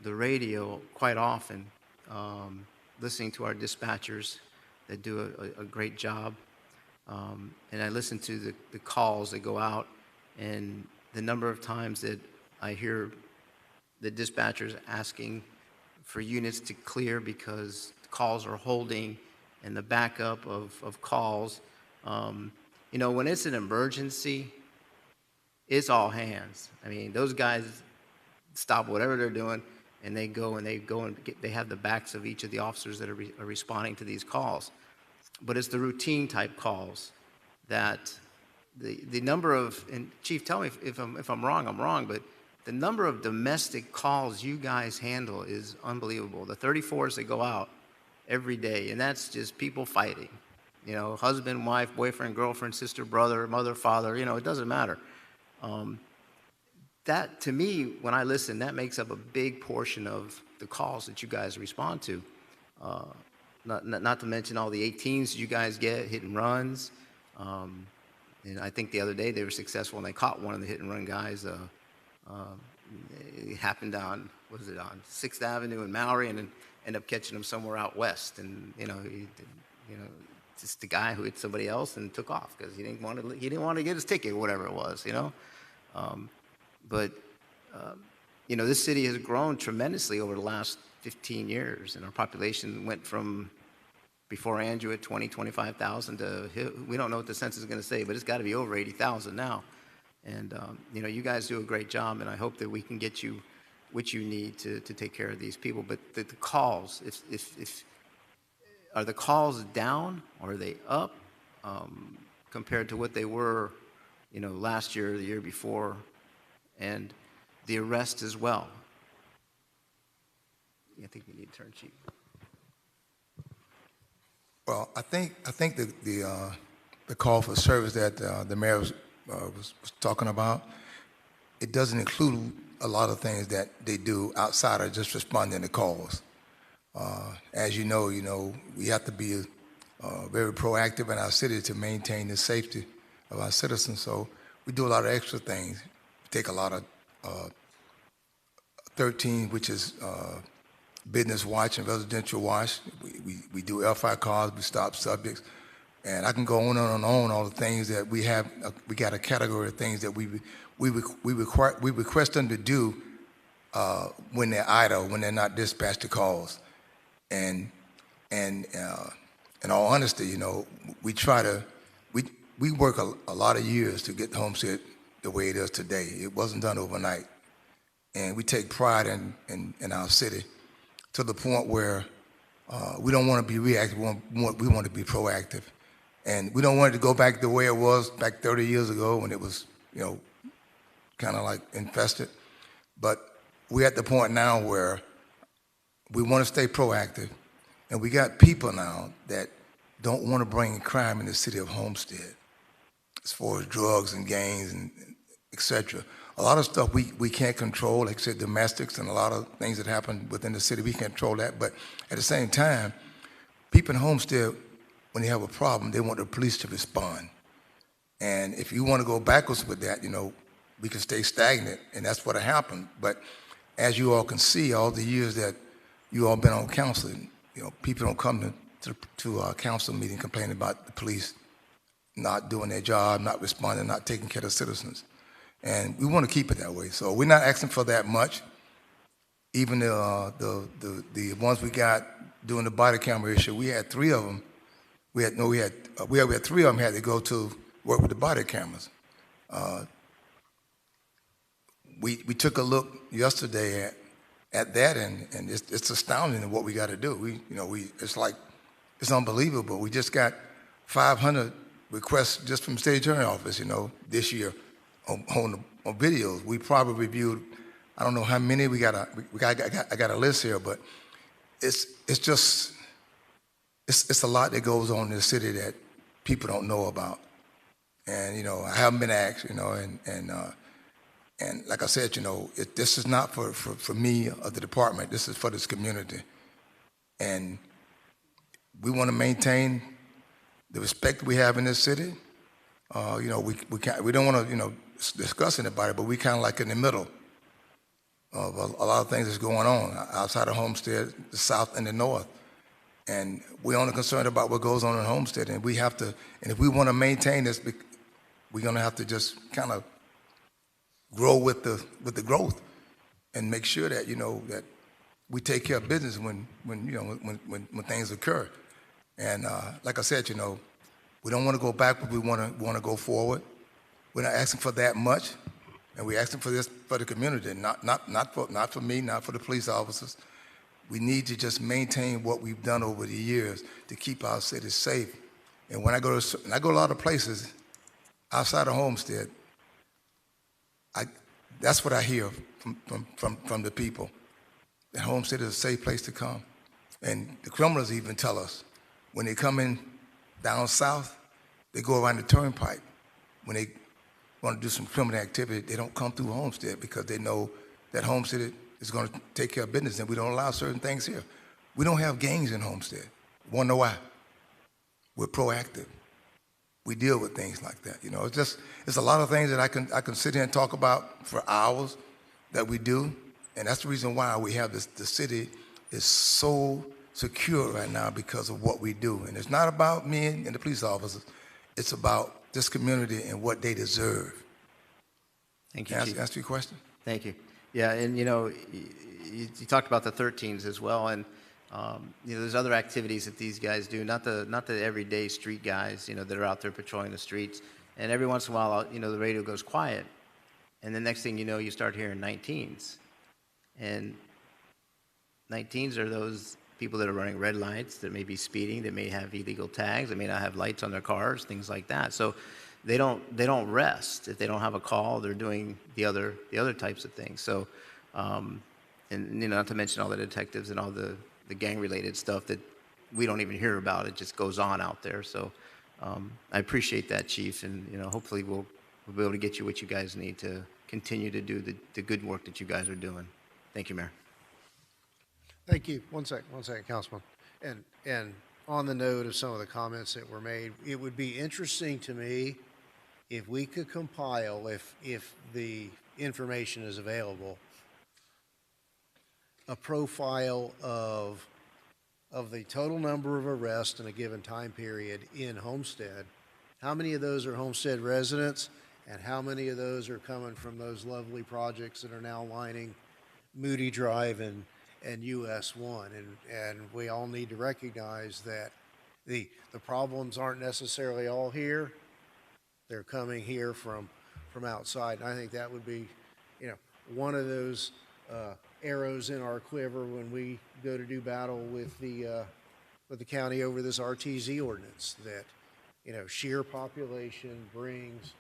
the radio quite often, listening to our dispatchers that do a great job. And I listen to the calls that go out, and the number of times that I hear the dispatchers asking for units to clear because calls are holding and the backup of calls. When it's an emergency, it's all hands. I mean, those guys stop whatever they're doing and they go and they have the backs of each of the officers that are responding to these calls. But it's the routine type calls that the number of, and Chief, tell me if I'm wrong, I'm wrong, but the number of domestic calls you guys handle is unbelievable. The 34s that go out every day, and that's just people fighting. Husband, wife, boyfriend, girlfriend, sister, brother, mother, father, it doesn't matter. That, to me, when I listen, that makes up a big portion of the calls that you guys respond to. Not to mention all the 18s you guys get, hit and runs. And I think the other day they were successful and they caught one of the hit and run guys. It happened on 6th Avenue in Maori, and then ended up catching him somewhere out west. And just the guy who hit somebody else and took off because he didn't want to get his ticket, whatever it was. But this city has grown tremendously over the last 15 years, and our population went from before Andrew at 25,000 to, we don't know what the census is going to say, but it's got to be over 80,000 now. And, you guys do a great job, and I hope that we can get you what you need to take care of these people. But the calls, are the calls down or are they up compared to what they were, last year, the year before, and the arrest as well? I think we need to turn, Chief. Well, I think the call for service that the mayor was talking about, it doesn't include a lot of things that they do outside of just responding to calls. As you know, we have to be very proactive in our city to maintain the safety of our citizens. So we do a lot of extra things. We take a lot of 13, which is business watch and residential watch. We do L5 calls, we stop subjects. And I can go on and on all the things that we have. We got a category of things that we request them to do when they're idle, when they're not dispatched to calls. And in all honesty, we work a lot of years to get Homestead the way it is today. It wasn't done overnight. and we take pride in our city to the point where we don't want to be reactive. We want to be proactive. And we don't want it to go back the way it was back 30 years ago when it was, kind of like infested. But we're at the point now where we want to stay proactive. And we got people now that don't want to bring crime in the city of Homestead, as far as drugs and gangs and et cetera. A lot of stuff we can't control, like I said, domestics and a lot of things that happen within the city, we can't control that. But at the same time, people in Homestead, when they have a problem, they want the police to respond. And if you want to go backwards with that, we can stay stagnant, and that's what happened. But as you all can see, all the years that you all been on council, people don't come to a council meeting complaining about the police not doing their job, not responding, not taking care of citizens. And we want to keep it that way. So we're not asking for that much. Even the ones we got doing the body camera issue, we had 3 of them. We had 3 of them had to go to work with the body cameras. We took a look yesterday at that, and it's astounding what we got to do. It's unbelievable. We just got 500 requests just from state attorney office, this year on videos. We probably reviewed, I don't know how many. I got a list here, but it's a lot that goes on in the city that people don't know about. And I haven't been asked, and like I said, this is not for me or the department. This is for this community, and we want to maintain the respect we have in this city. We don't want to discuss anybody, but we kind of like in the middle of a lot of things that's going on outside of Homestead, the south and the north. And we're only concerned about what goes on in Homestead, and we have to. And if we want to maintain this, we're going to have to just kind of grow with the growth, and make sure that that we take care of business when things occur. And like I said, we don't want to go backward. We want to go forward. We're not asking for that much, and we're asking for this for the community, not for me, not for the police officers. We need to just maintain what we've done over the years to keep our city safe. And when I go to a lot of places outside of Homestead, that's what I hear from the people. That Homestead is a safe place to come. And the criminals even tell us when they come in down south, they go around the turnpike. When they want to do some criminal activity, they don't come through Homestead because they know that Homestead is going to take care of business, and we don't allow certain things here. We don't have gangs in Homestead. You want to know why? We're proactive. We deal with things like that. It's a lot of things that I can sit here and talk about for hours that we do, and that's the reason why we have this. The city is so secure right now because of what we do, and it's not about me and the police officers. It's about this community and what they deserve. Thank you, Can I Chief. ask you a question? Thank you. Yeah, and you talked about the 13s as well, and there's other activities that these guys do, not the everyday street guys, that are out there patrolling the streets. And every once in a while, the radio goes quiet, and the next thing you know, you start hearing 19s. And 19s are those people that are running red lights, that may be speeding, that may have illegal tags, that may not have lights on their cars, things like that. So they don't rest. If they don't have a call, they're doing the other types of things. So, and not to mention all the detectives and all the gang-related stuff that we don't even hear about. It just goes on out there. So I appreciate that, Chief, and hopefully we'll be able to get you what you guys need to continue to do the good work that you guys are doing. Thank you, Mayor. Thank you. One second, Councilman. And on the note of some of the comments that were made, it would be interesting to me if we could compile, if the information is available, a profile of the total number of arrests in a given time period in Homestead. How many of those are Homestead residents, and how many of those are coming from those lovely projects that are now lining Moody Drive and US 1? And we all need to recognize that the problems aren't necessarily all here. They're coming here from outside. And I think that would be, one of those arrows in our quiver when we go to do battle with the county over this RTZ ordinance, that, you know, sheer population brings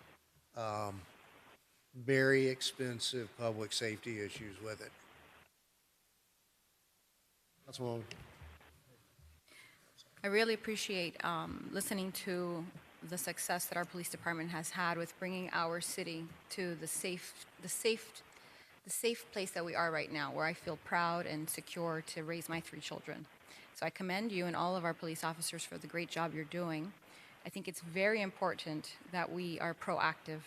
very expensive public safety issues with it. Councilwoman. I really appreciate listening to the success that our police department has had with bringing our city to the safe place that we are right now, where I feel proud and secure to raise my 3 children. So I commend you and all of our police officers for the great job you're doing. I think it's very important that we are proactive.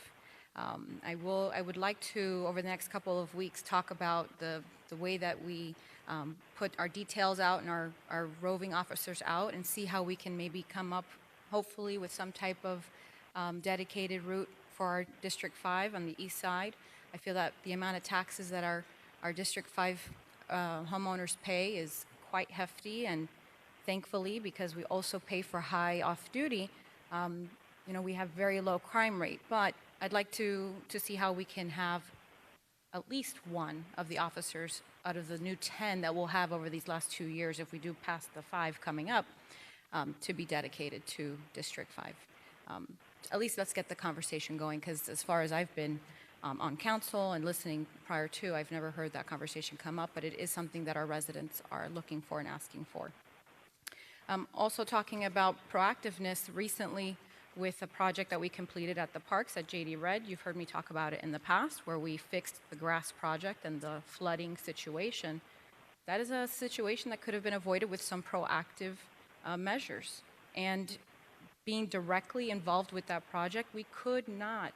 I would like to, over the next couple of weeks, talk about the way that we put our details out and our roving officers out, and see how we can maybe come up, hopefully, with some type of dedicated route for our District 5 on the east side. I feel that the amount of taxes that our District 5 homeowners pay is quite hefty, and thankfully, because we also pay for high off-duty, you know, we have very low crime rate. But I'd like to see how we can have at least one of the officers out of the new 10 that we'll have over these last 2 years, if we do pass the 5 coming up, to be dedicated to District 5. At least let's get the conversation going, because as far as I've been on council and listening prior to, I've never heard that conversation come up, but it is something that our residents are looking for and asking for. Also talking about proactiveness, recently with a project that we completed at the parks at JD Red, you've heard me talk about it in the past, where we fixed the grass project and the flooding situation. That is a situation that could have been avoided with some proactive measures. And being directly involved with that project, we could not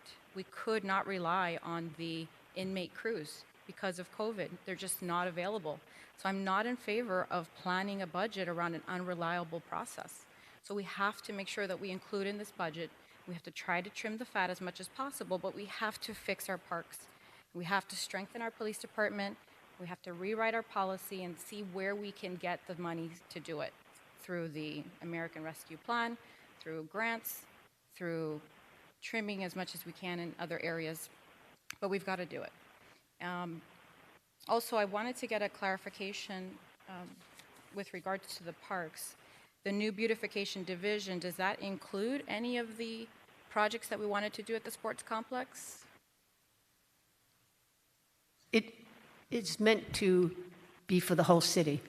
rely on the inmate crews because of COVID. They're just not available. So I'm not in favor of planning a budget around an unreliable process. So we have to make sure that we include in this budget, we have to try to trim the fat as much as possible, but we have to fix our parks. We have to strengthen our police department. We have to rewrite our policy and see where we can get the money to do it, through the American Rescue Plan, through grants, through trimming as much as we can in other areas, but we've got to do it. Also, I wanted to get a clarification with regards to the parks. The new beautification division, does that include any of the projects that we wanted to do at the sports complex? It's meant to be for the whole city.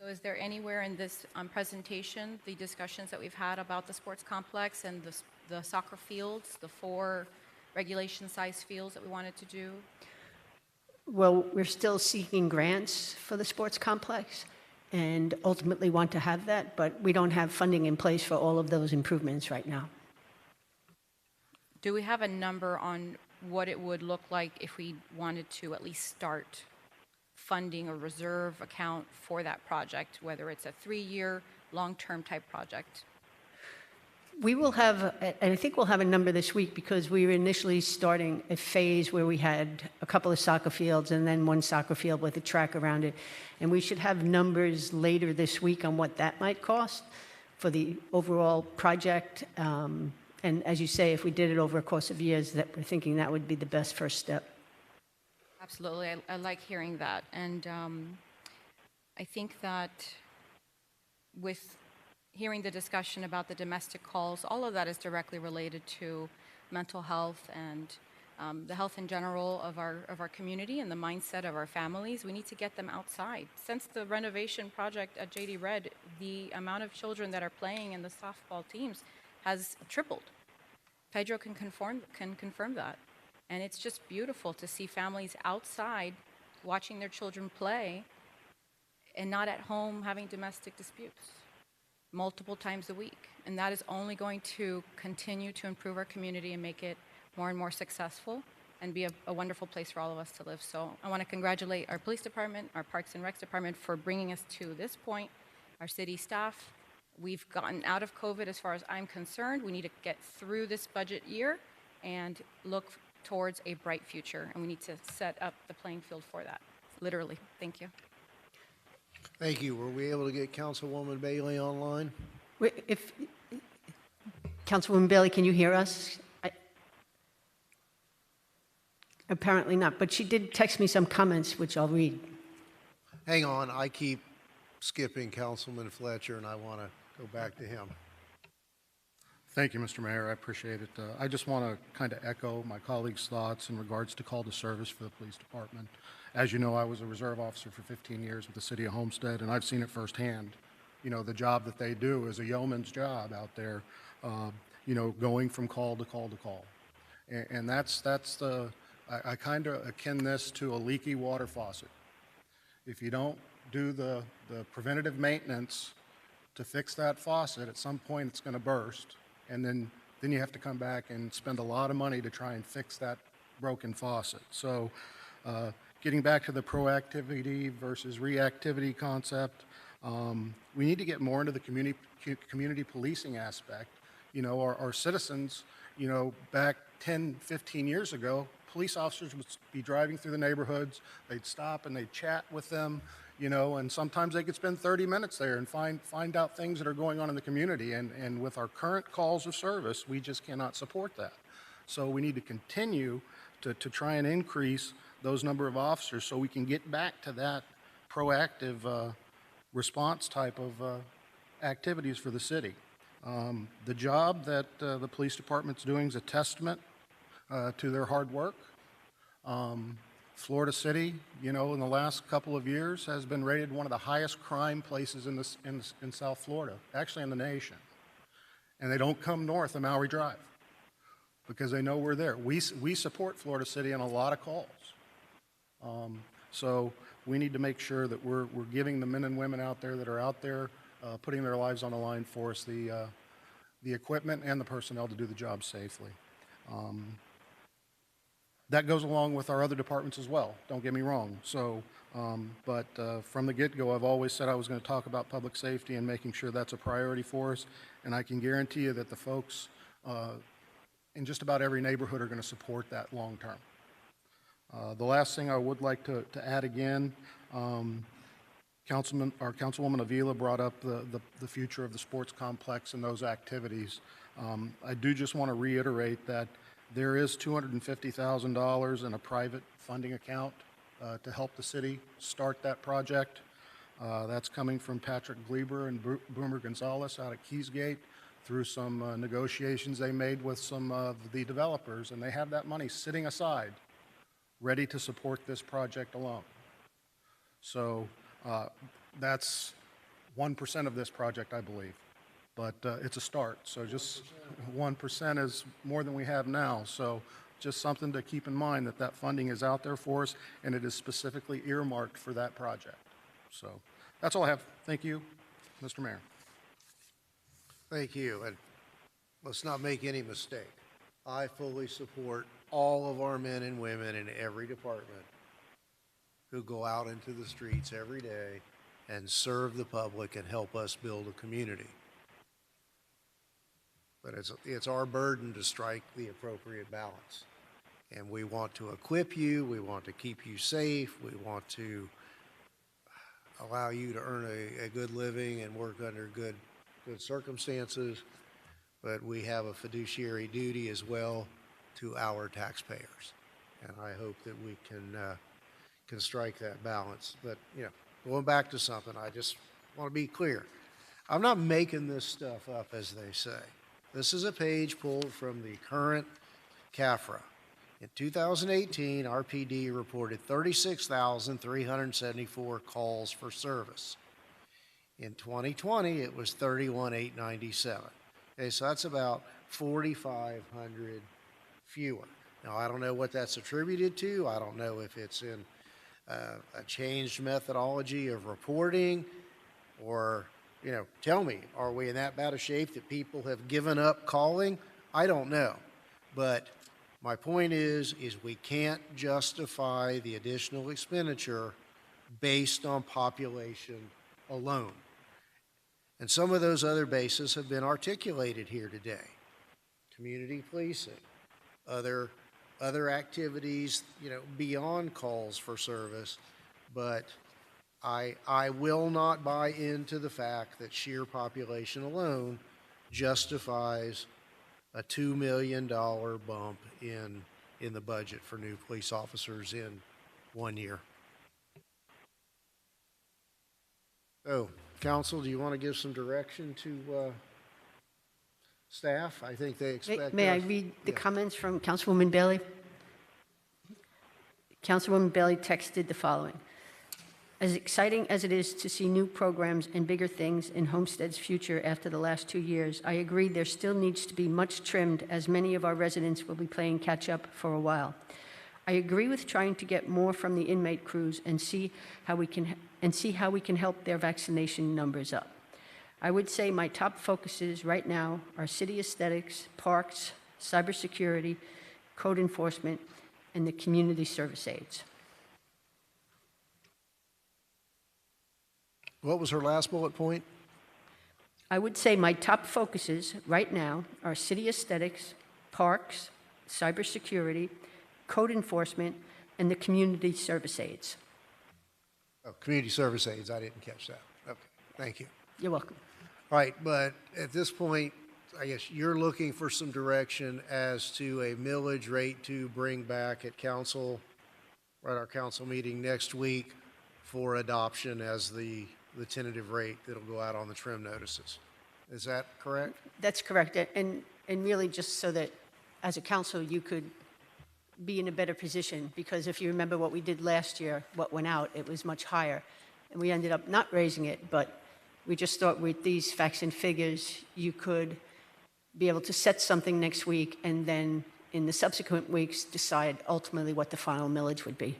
So is there anywhere in this presentation, the discussions that we've had about the sports complex and the soccer fields, the 4 regulation-sized fields that we wanted to do? Well, we're still seeking grants for the sports complex and ultimately want to have that, but we don't have funding in place for all of those improvements right now. Do we have a number on what it would look like if we wanted to at least start funding a reserve account for that project, whether it's a 3-year, long-term type project? We will have, and I think we'll have a number this week, because we were initially starting a phase where we had a couple of soccer fields and then 1 soccer field with a track around it. And we should have numbers later this week on what that might cost for the overall project. And as you say, if we did it over a course of years, that we're thinking that would be the best first step. Absolutely. I like hearing that. And I think that with hearing the discussion about the domestic calls, all of that is directly related to mental health and the health in general of our community and the mindset of our families. We need to get them outside. Since the renovation project at JD Red, the amount of children that are playing in the softball teams has tripled. Pedro can confirm that. And it's just beautiful to see families outside watching their children play and not at home having domestic disputes multiple times a week. And that is only going to continue to improve our community and make it more and more successful and be a wonderful place for all of us to live. So I want to congratulate our police department, our Parks and Recs department for bringing us to this point, our city staff. We've gotten out of COVID as far as I'm concerned. We need to get through this budget year and look towards a bright future, and we need to set up the playing field for that, literally. Thank you. Thank you. Were we able to get Councilwoman Bailey online? If Councilwoman Bailey, can you hear us? Apparently not, but she did text me some comments, which I'll read. Hang on, I keep skipping Councilman Fletcher, and I want to go back to him. Thank you, Mr. Mayor. I appreciate it. I just want to kind of echo my colleagues' thoughts in regards to call to service for the police department. As you know, I was a reserve officer for 15 years with the city of Homestead, and I've seen it firsthand. You know, the job that they do is a yeoman's job out there, you know, going from call to call to call. And that's the, I kind of akin this to a leaky water faucet. If you don't do the preventative maintenance to fix that faucet, at some point it's going to burst. And then you have to come back and spend a lot of money to try and fix that broken faucet. So getting back to the proactivity versus reactivity concept, we need to get more into the community policing aspect. You know, our citizens, you know, back 10, 15 years ago, police officers would be driving through the neighborhoods, they'd stop and they'd chat with them, you know, and sometimes they could spend 30 minutes there and find out things that are going on in the community. And with our current calls of service, we just cannot support that. So we need to continue to try and increase those number of officers so we can get back to that proactive response type of activities for the city. The job that the police department's doing is a testament to their hard work. Florida City, you know, in the last couple of years has been rated one of the highest crime places in South Florida, actually in the nation. And they don't come north of Maury Drive because they know we're there. We support Florida City on a lot of calls. So we need to make sure that we're giving the men and women out there that are out there putting their lives on the line for us the equipment and the personnel to do the job safely. That goes along with our other departments as well, don't get me wrong. So, but from the get-go, I've always said I was going to talk about public safety and making sure that's a priority for us, and I can guarantee you that the folks in just about every neighborhood are going to support that long-term. The last thing I would like to add again, Councilwoman Avila brought up the future of the sports complex and those activities. I do just want to reiterate that there is $250,000 in a private funding account to help the city start that project. That's coming from Patrick Gleber and Boomer Gonzalez out at Keysgate through some negotiations they made with some of the developers, and they have that money sitting aside, ready to support this project alone. So that's 1% of this project, I believe. But it's a start, so just 1% is more than we have now. So just something to keep in mind that funding is out there for us, and it is specifically earmarked for that project. So that's all I have. Thank you, Mr. Mayor. Thank you, and let's not make any mistake. I fully support all of our men and women in every department who go out into the streets every day and serve the public and help us build a community. But it's our burden to strike the appropriate balance. And we want to equip you, we want to keep you safe, we want to allow you to earn a good living and work under good circumstances, but we have a fiduciary duty as well to our taxpayers. And I hope that we can strike that balance. But, you know, going back to something, I just want to be clear. I'm not making this stuff up, as they say. This is a page pulled from the current CAFRA. In 2018, our PD reported 36,374 calls for service. In 2020, it was 31,897. Okay, so that's about 4,500 fewer. Now, I don't know what that's attributed to. I don't know if it's in a changed methodology of reporting or, you know, tell me, are we in that bad a shape that people have given up calling? I don't know. But my point is we can't justify the additional expenditure based on population alone. And some of those other bases have been articulated here today. Community policing, other activities, you know, beyond calls for service, but I will not buy into the fact that sheer population alone justifies a $2 million bump in in the budget for new police officers in 1 year. So, council, do you want to give some direction to staff? I think they expect May I us- read the Yeah. comments from Councilwoman Bailey? Councilwoman Bailey texted the following. As exciting as it is to see new programs and bigger things in Homestead's future after the last 2 years, I agree there still needs to be much trimmed as many of our residents will be playing catch up for a while. I agree with trying to get more from the inmate crews and see how we can help their vaccination numbers up. I would say my top focuses right now are city aesthetics, parks, cybersecurity, code enforcement, and the community service aids. What was her last bullet point? I would say my top focuses right now are city aesthetics, parks, cybersecurity, code enforcement, and the community service aids. Oh, community service aids, I didn't catch that. Okay, thank you. You're welcome. All right, but at this point, I guess you're looking for some direction as to a millage rate to bring back at council, or at our council meeting next week for adoption as the tentative rate that'll go out on the trim notices. Is that correct? That's correct. And really just so that as a council, you could be in a better position, because if you remember what we did last year, what went out, it was much higher. And we ended up not raising it, but we just thought with these facts and figures, you could be able to set something next week and then in the subsequent weeks decide ultimately what the final millage would be.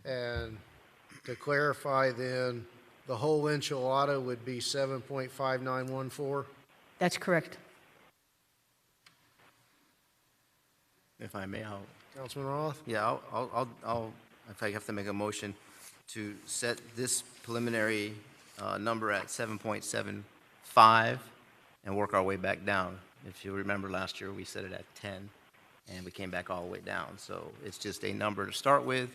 And to clarify then, the whole enchilada would be 7.5914? That's correct. If I may, Councilman Roth? yeah, I'll, if I have to make a motion to set this preliminary number at 7.75 and work our way back down. If you remember last year, we set it at 10 and we came back all the way down. So it's just a number to start with.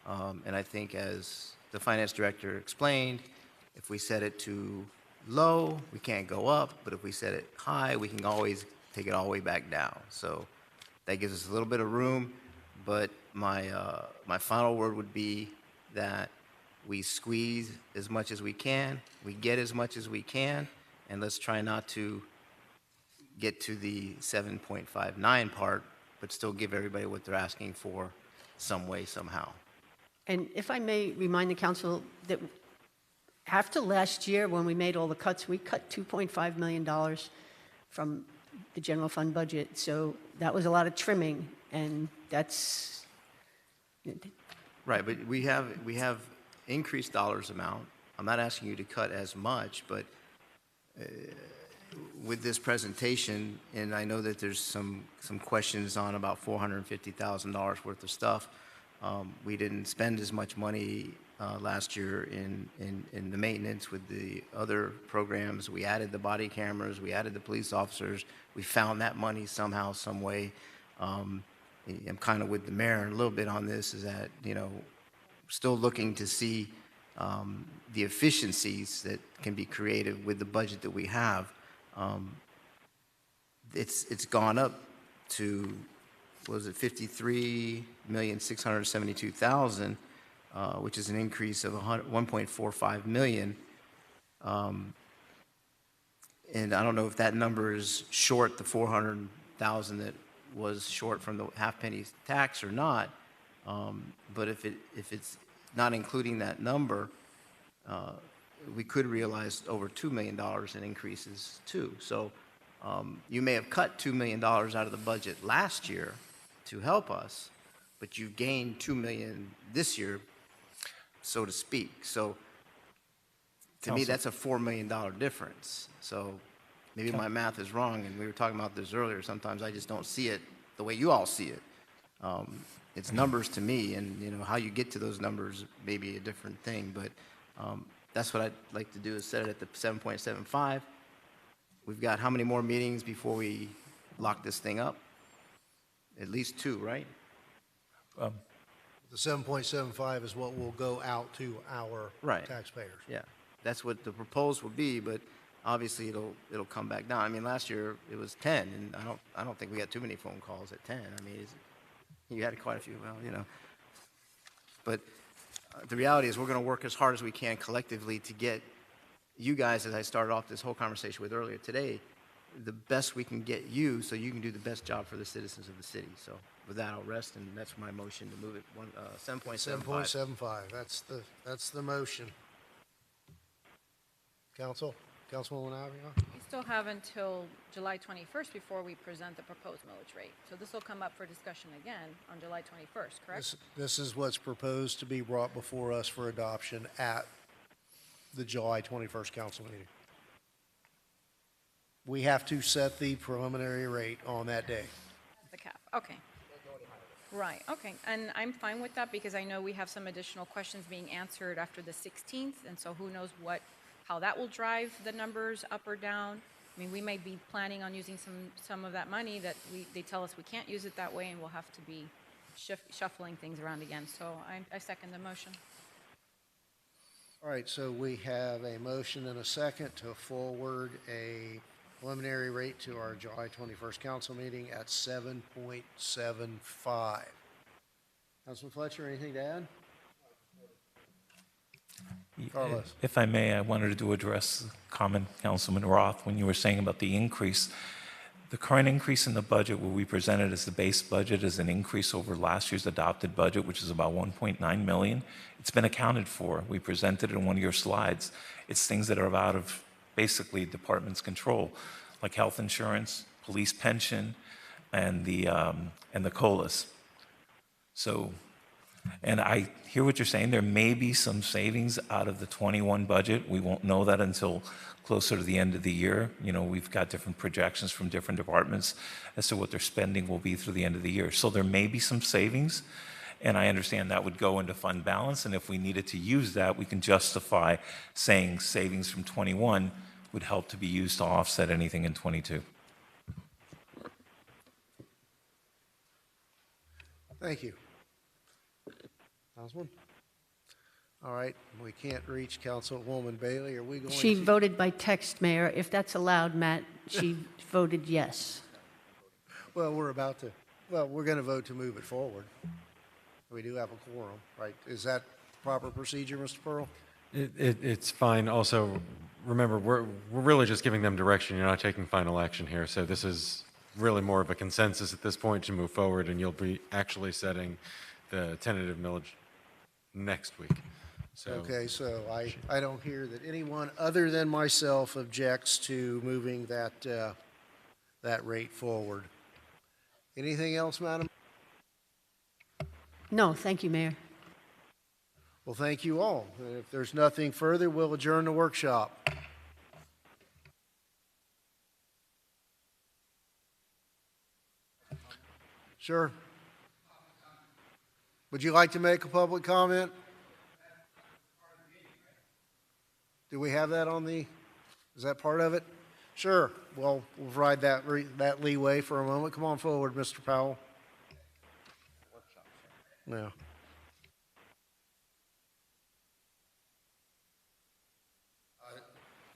And I think as the finance director explained, if we set it too low, we can't go up, but if we set it high, we can always take it all the way back down. So that gives us a little bit of room, but my final word would be that we squeeze as much as we can, we get as much as we can, and let's try not to get to the 7.59 part, but still give everybody what they're asking for some way, somehow. And if I may remind the council that after last year, when we made all the cuts, we cut $2.5 million from the general fund budget. So that was a lot of trimming, and that's... Right, but we have increased dollars amount. I'm not asking you to cut as much, but with this presentation, and I know that there's some questions on about $450,000 worth of stuff. We didn't spend as much money last year in the maintenance with the other programs. We added the body cameras, we added the police officers. We found that money somehow, some way. I'm kind of with the mayor a little bit on this, is that, still looking to see the efficiencies that can be created with the budget that we have. It's gone up to, what was it, $53,672,000, which is an increase of $1.45 million. And I don't know if that number is short the $400,000 that was short from the half-penny tax or not. But if it's not including that number, we could realize over $2 million in increases too. So you may have cut $2 million out of the budget last year to help us, but you gained $2 million this year, so to speak. So to me, that's a $4 million difference. So maybe my math is wrong, and we were talking about this earlier. Sometimes I just don't see it the way you all see it. It's numbers to me, and how you get to those numbers may be a different thing, but that's what I'd like to do, is set it at the 7.75. We've got how many more meetings before we lock this thing up? At least 2, right? The 7.75 is what will go out to our Right. taxpayers. Yeah. That's what the proposed will be, but obviously it'll come back down. I mean, last year it was 10, and I don't think we got too many phone calls at 10. I mean, you had quite a few, well, you know. But the reality is we're going to work as hard as we can collectively to get you guys, as I started off this whole conversation with earlier today, the best we can get you so you can do the best job for the citizens of the city. So with that, I'll rest, and that's my motion to move it 7.75. 7.75, that's the motion. Councilwoman Avion? We still have until July 21st before we present the proposed millage rate. So this will come up for discussion again on July 21st, correct? This is what's proposed to be brought before us for adoption at the July 21st council meeting. We have to set the preliminary rate on that day. The cap, okay. Right, okay, and I'm fine with that because I know we have some additional questions being answered after the 16th, and so who knows how that will drive the numbers up or down. I mean, we may be planning on using some of that money that they tell us we can't use it that way, and we'll have to be shuffling things around again. So I second the motion. All right, so we have a motion and a second to forward a preliminary rate to our July 21st council meeting at 7.75. Councilman Fletcher, anything to add? Carlos. If I may, I wanted to address the comment, Councilman Roth, when you were saying about the increase. The current increase in the budget, what we presented as the base budget, is an increase over last year's adopted budget, which is about 1.9 million. It's been accounted for. We presented it in one of your slides. It's things that are out of basically department's control, like health insurance, police pension, and the COLAs. So, and I hear what you're saying. There may be some savings out of the 21 budget. We won't know that until closer to the end of the year. You know, we've got different projections from different departments as to what their spending will be through the end of the year. So there may be some savings, and I understand that would go into fund balance, and if we needed to use that, we can justify saying savings from 21 would help to be used to offset anything in 22. Thank you. Councilman? All right, we can't reach Councilwoman Bailey. Are we going She to? voted by text, Mayor. If that's allowed, Matt, she voted yes. Well, we're going to vote to move it forward. We do have a quorum, right? Is that proper procedure, Mr. Pearl? It's fine. Also, remember, we're really just giving them direction. You're not taking final action here. So this is really more of a consensus at this point to move forward, and you'll be actually setting the tentative millage next week. So, Okay, so I don't hear that anyone other than myself objects to moving that rate forward. Anything else, Madam? No, thank you, Mayor. Well, thank you all. If there's nothing further, we'll adjourn the workshop. Sure. Would you like to make a public comment? Do we have that on the, is that part of it? Sure. Well, we'll provide that leeway for a moment. Come on forward, Mr. Powell. Yeah.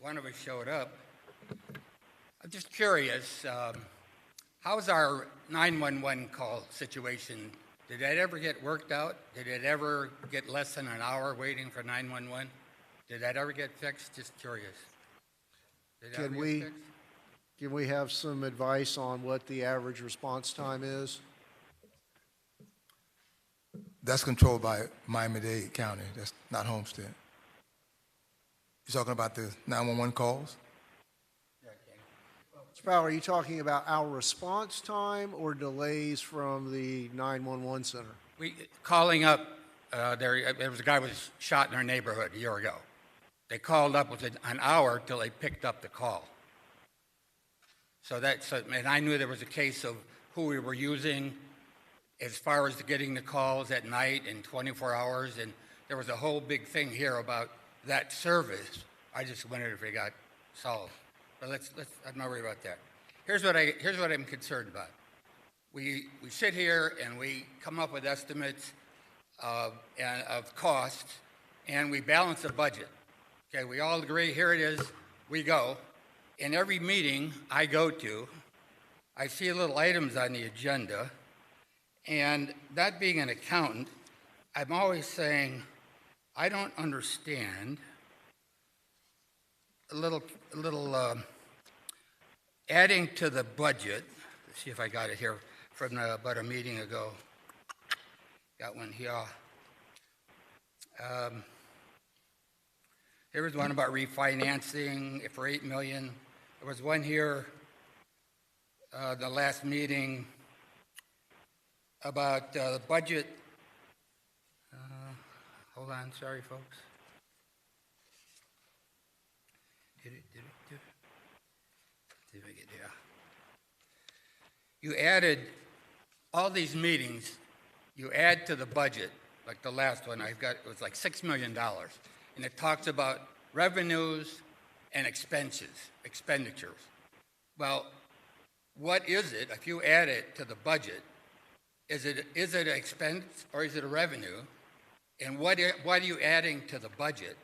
One of us showed up. I'm just curious, how's our 911 call situation? Did that ever get worked out? Did it ever get less than an hour waiting for 911? Did that ever get fixed? Just curious. Did that ever get fixed? Can we have some advice on what the average response time is? That's controlled by Miami-Dade County. That's not Homestead. You're talking about the 911 calls? Mr. Powell, are you talking about our response time or delays from the 911 center? Calling up, there was a guy who was shot in our neighborhood a year ago. They called up within an hour till they picked up the call. And I knew there was a case of who we were using as far as getting the calls at night and 24 hours, and there was a whole big thing here about that service. I just wondered if it got solved. But I'm not worried about that. Here's what I'm concerned about. We sit here and we come up with estimates of costs, and we balance a budget. Okay, we all agree, here it is, we go. In every meeting I go to, I see little items on the agenda, and that being an accountant, I'm always saying, I don't understand a little adding to the budget. Let's see if I got it here from about a meeting ago. Got one here. There was one about refinancing for $8 million. There was one here, the last meeting, about the budget. Hold on, sorry, folks. Did I get there? You added all these meetings. You add to the budget, like the last one I've got. It was like $6 million, and it talks about revenues and expenditures. Well, what is it if you add it to the budget? Is it an expense or is it a revenue? And what are you adding to the budget?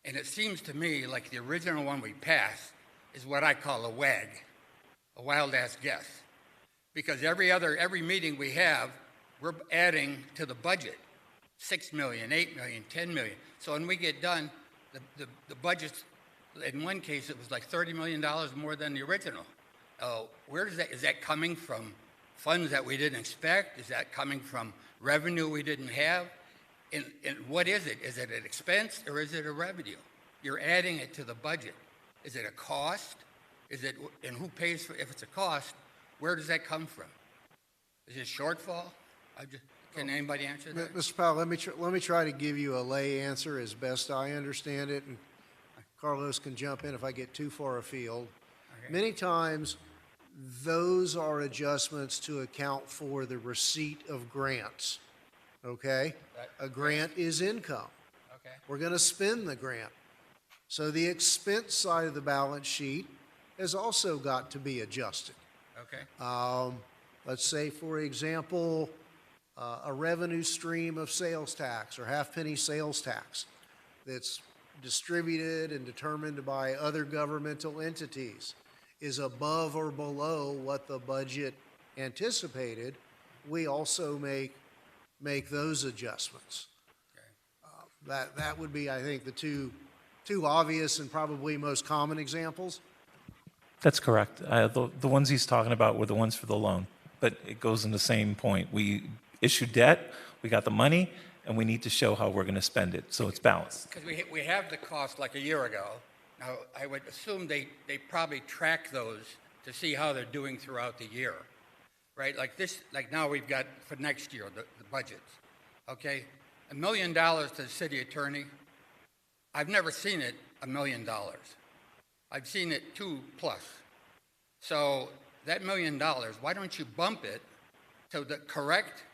And it seems to me like the original one we passed is what I call a WAG, a wild ass guess. Because every meeting we have, we're adding to the budget, 6 million, 8 million, 10 million. So when we get done, the budget's, in one case, it was like $30 million more than the original. Where is that coming from? Funds that we didn't expect? Is that coming from revenue we didn't have? And what is it? Is it an expense or is it a revenue? You're adding it to the budget. Is it a cost? And who pays for, if it's a cost, where does that come from? Is it shortfall? Can anybody answer that? Mr. Powell, let me try to give you a lay answer as best I understand it, and Carlos can jump in if I get too far afield. Okay. Many times, those are adjustments to account for the receipt of grants, okay? A grant is income. Okay. We're going to spend the grant. So the expense side of the balance sheet has also got to be adjusted. Okay. Let's say, for example, a revenue stream of sales tax or half-penny sales tax that's distributed and determined by other governmental entities is above or below what the budget anticipated, we also make those adjustments. Okay. That would be, I think, the two obvious and probably most common examples. That's correct. The ones he's talking about were the ones for the loan, but it goes in the same point. We issued debt, we got the money, and we need to show how we're going to spend it, so it's balanced. Because we have the cost like a year ago. Now, I would assume they probably track those to see how they're doing throughout the year, right? Like now we've got for next year, the budgets, okay? $1 million to the city attorney. I've never seen it $1 million. I've seen it 2+. So that $1 million, why don't you bump it to the correct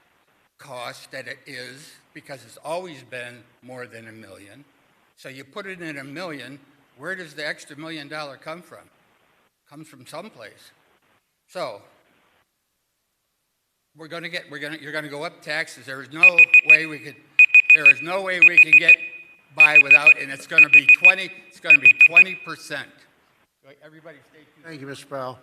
cost that it is, because it's always been more than $1 million. So you put it in $1 million, where does the extra $1 million come from? Comes from someplace. So you're going to go up taxes. There is no way we can get by without, and it's going to be 20%. Everybody stay tuned. Thank you, Mr. Powell.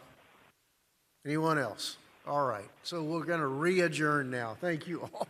Anyone else? All right, so we're going to re-adjourn now. Thank you all.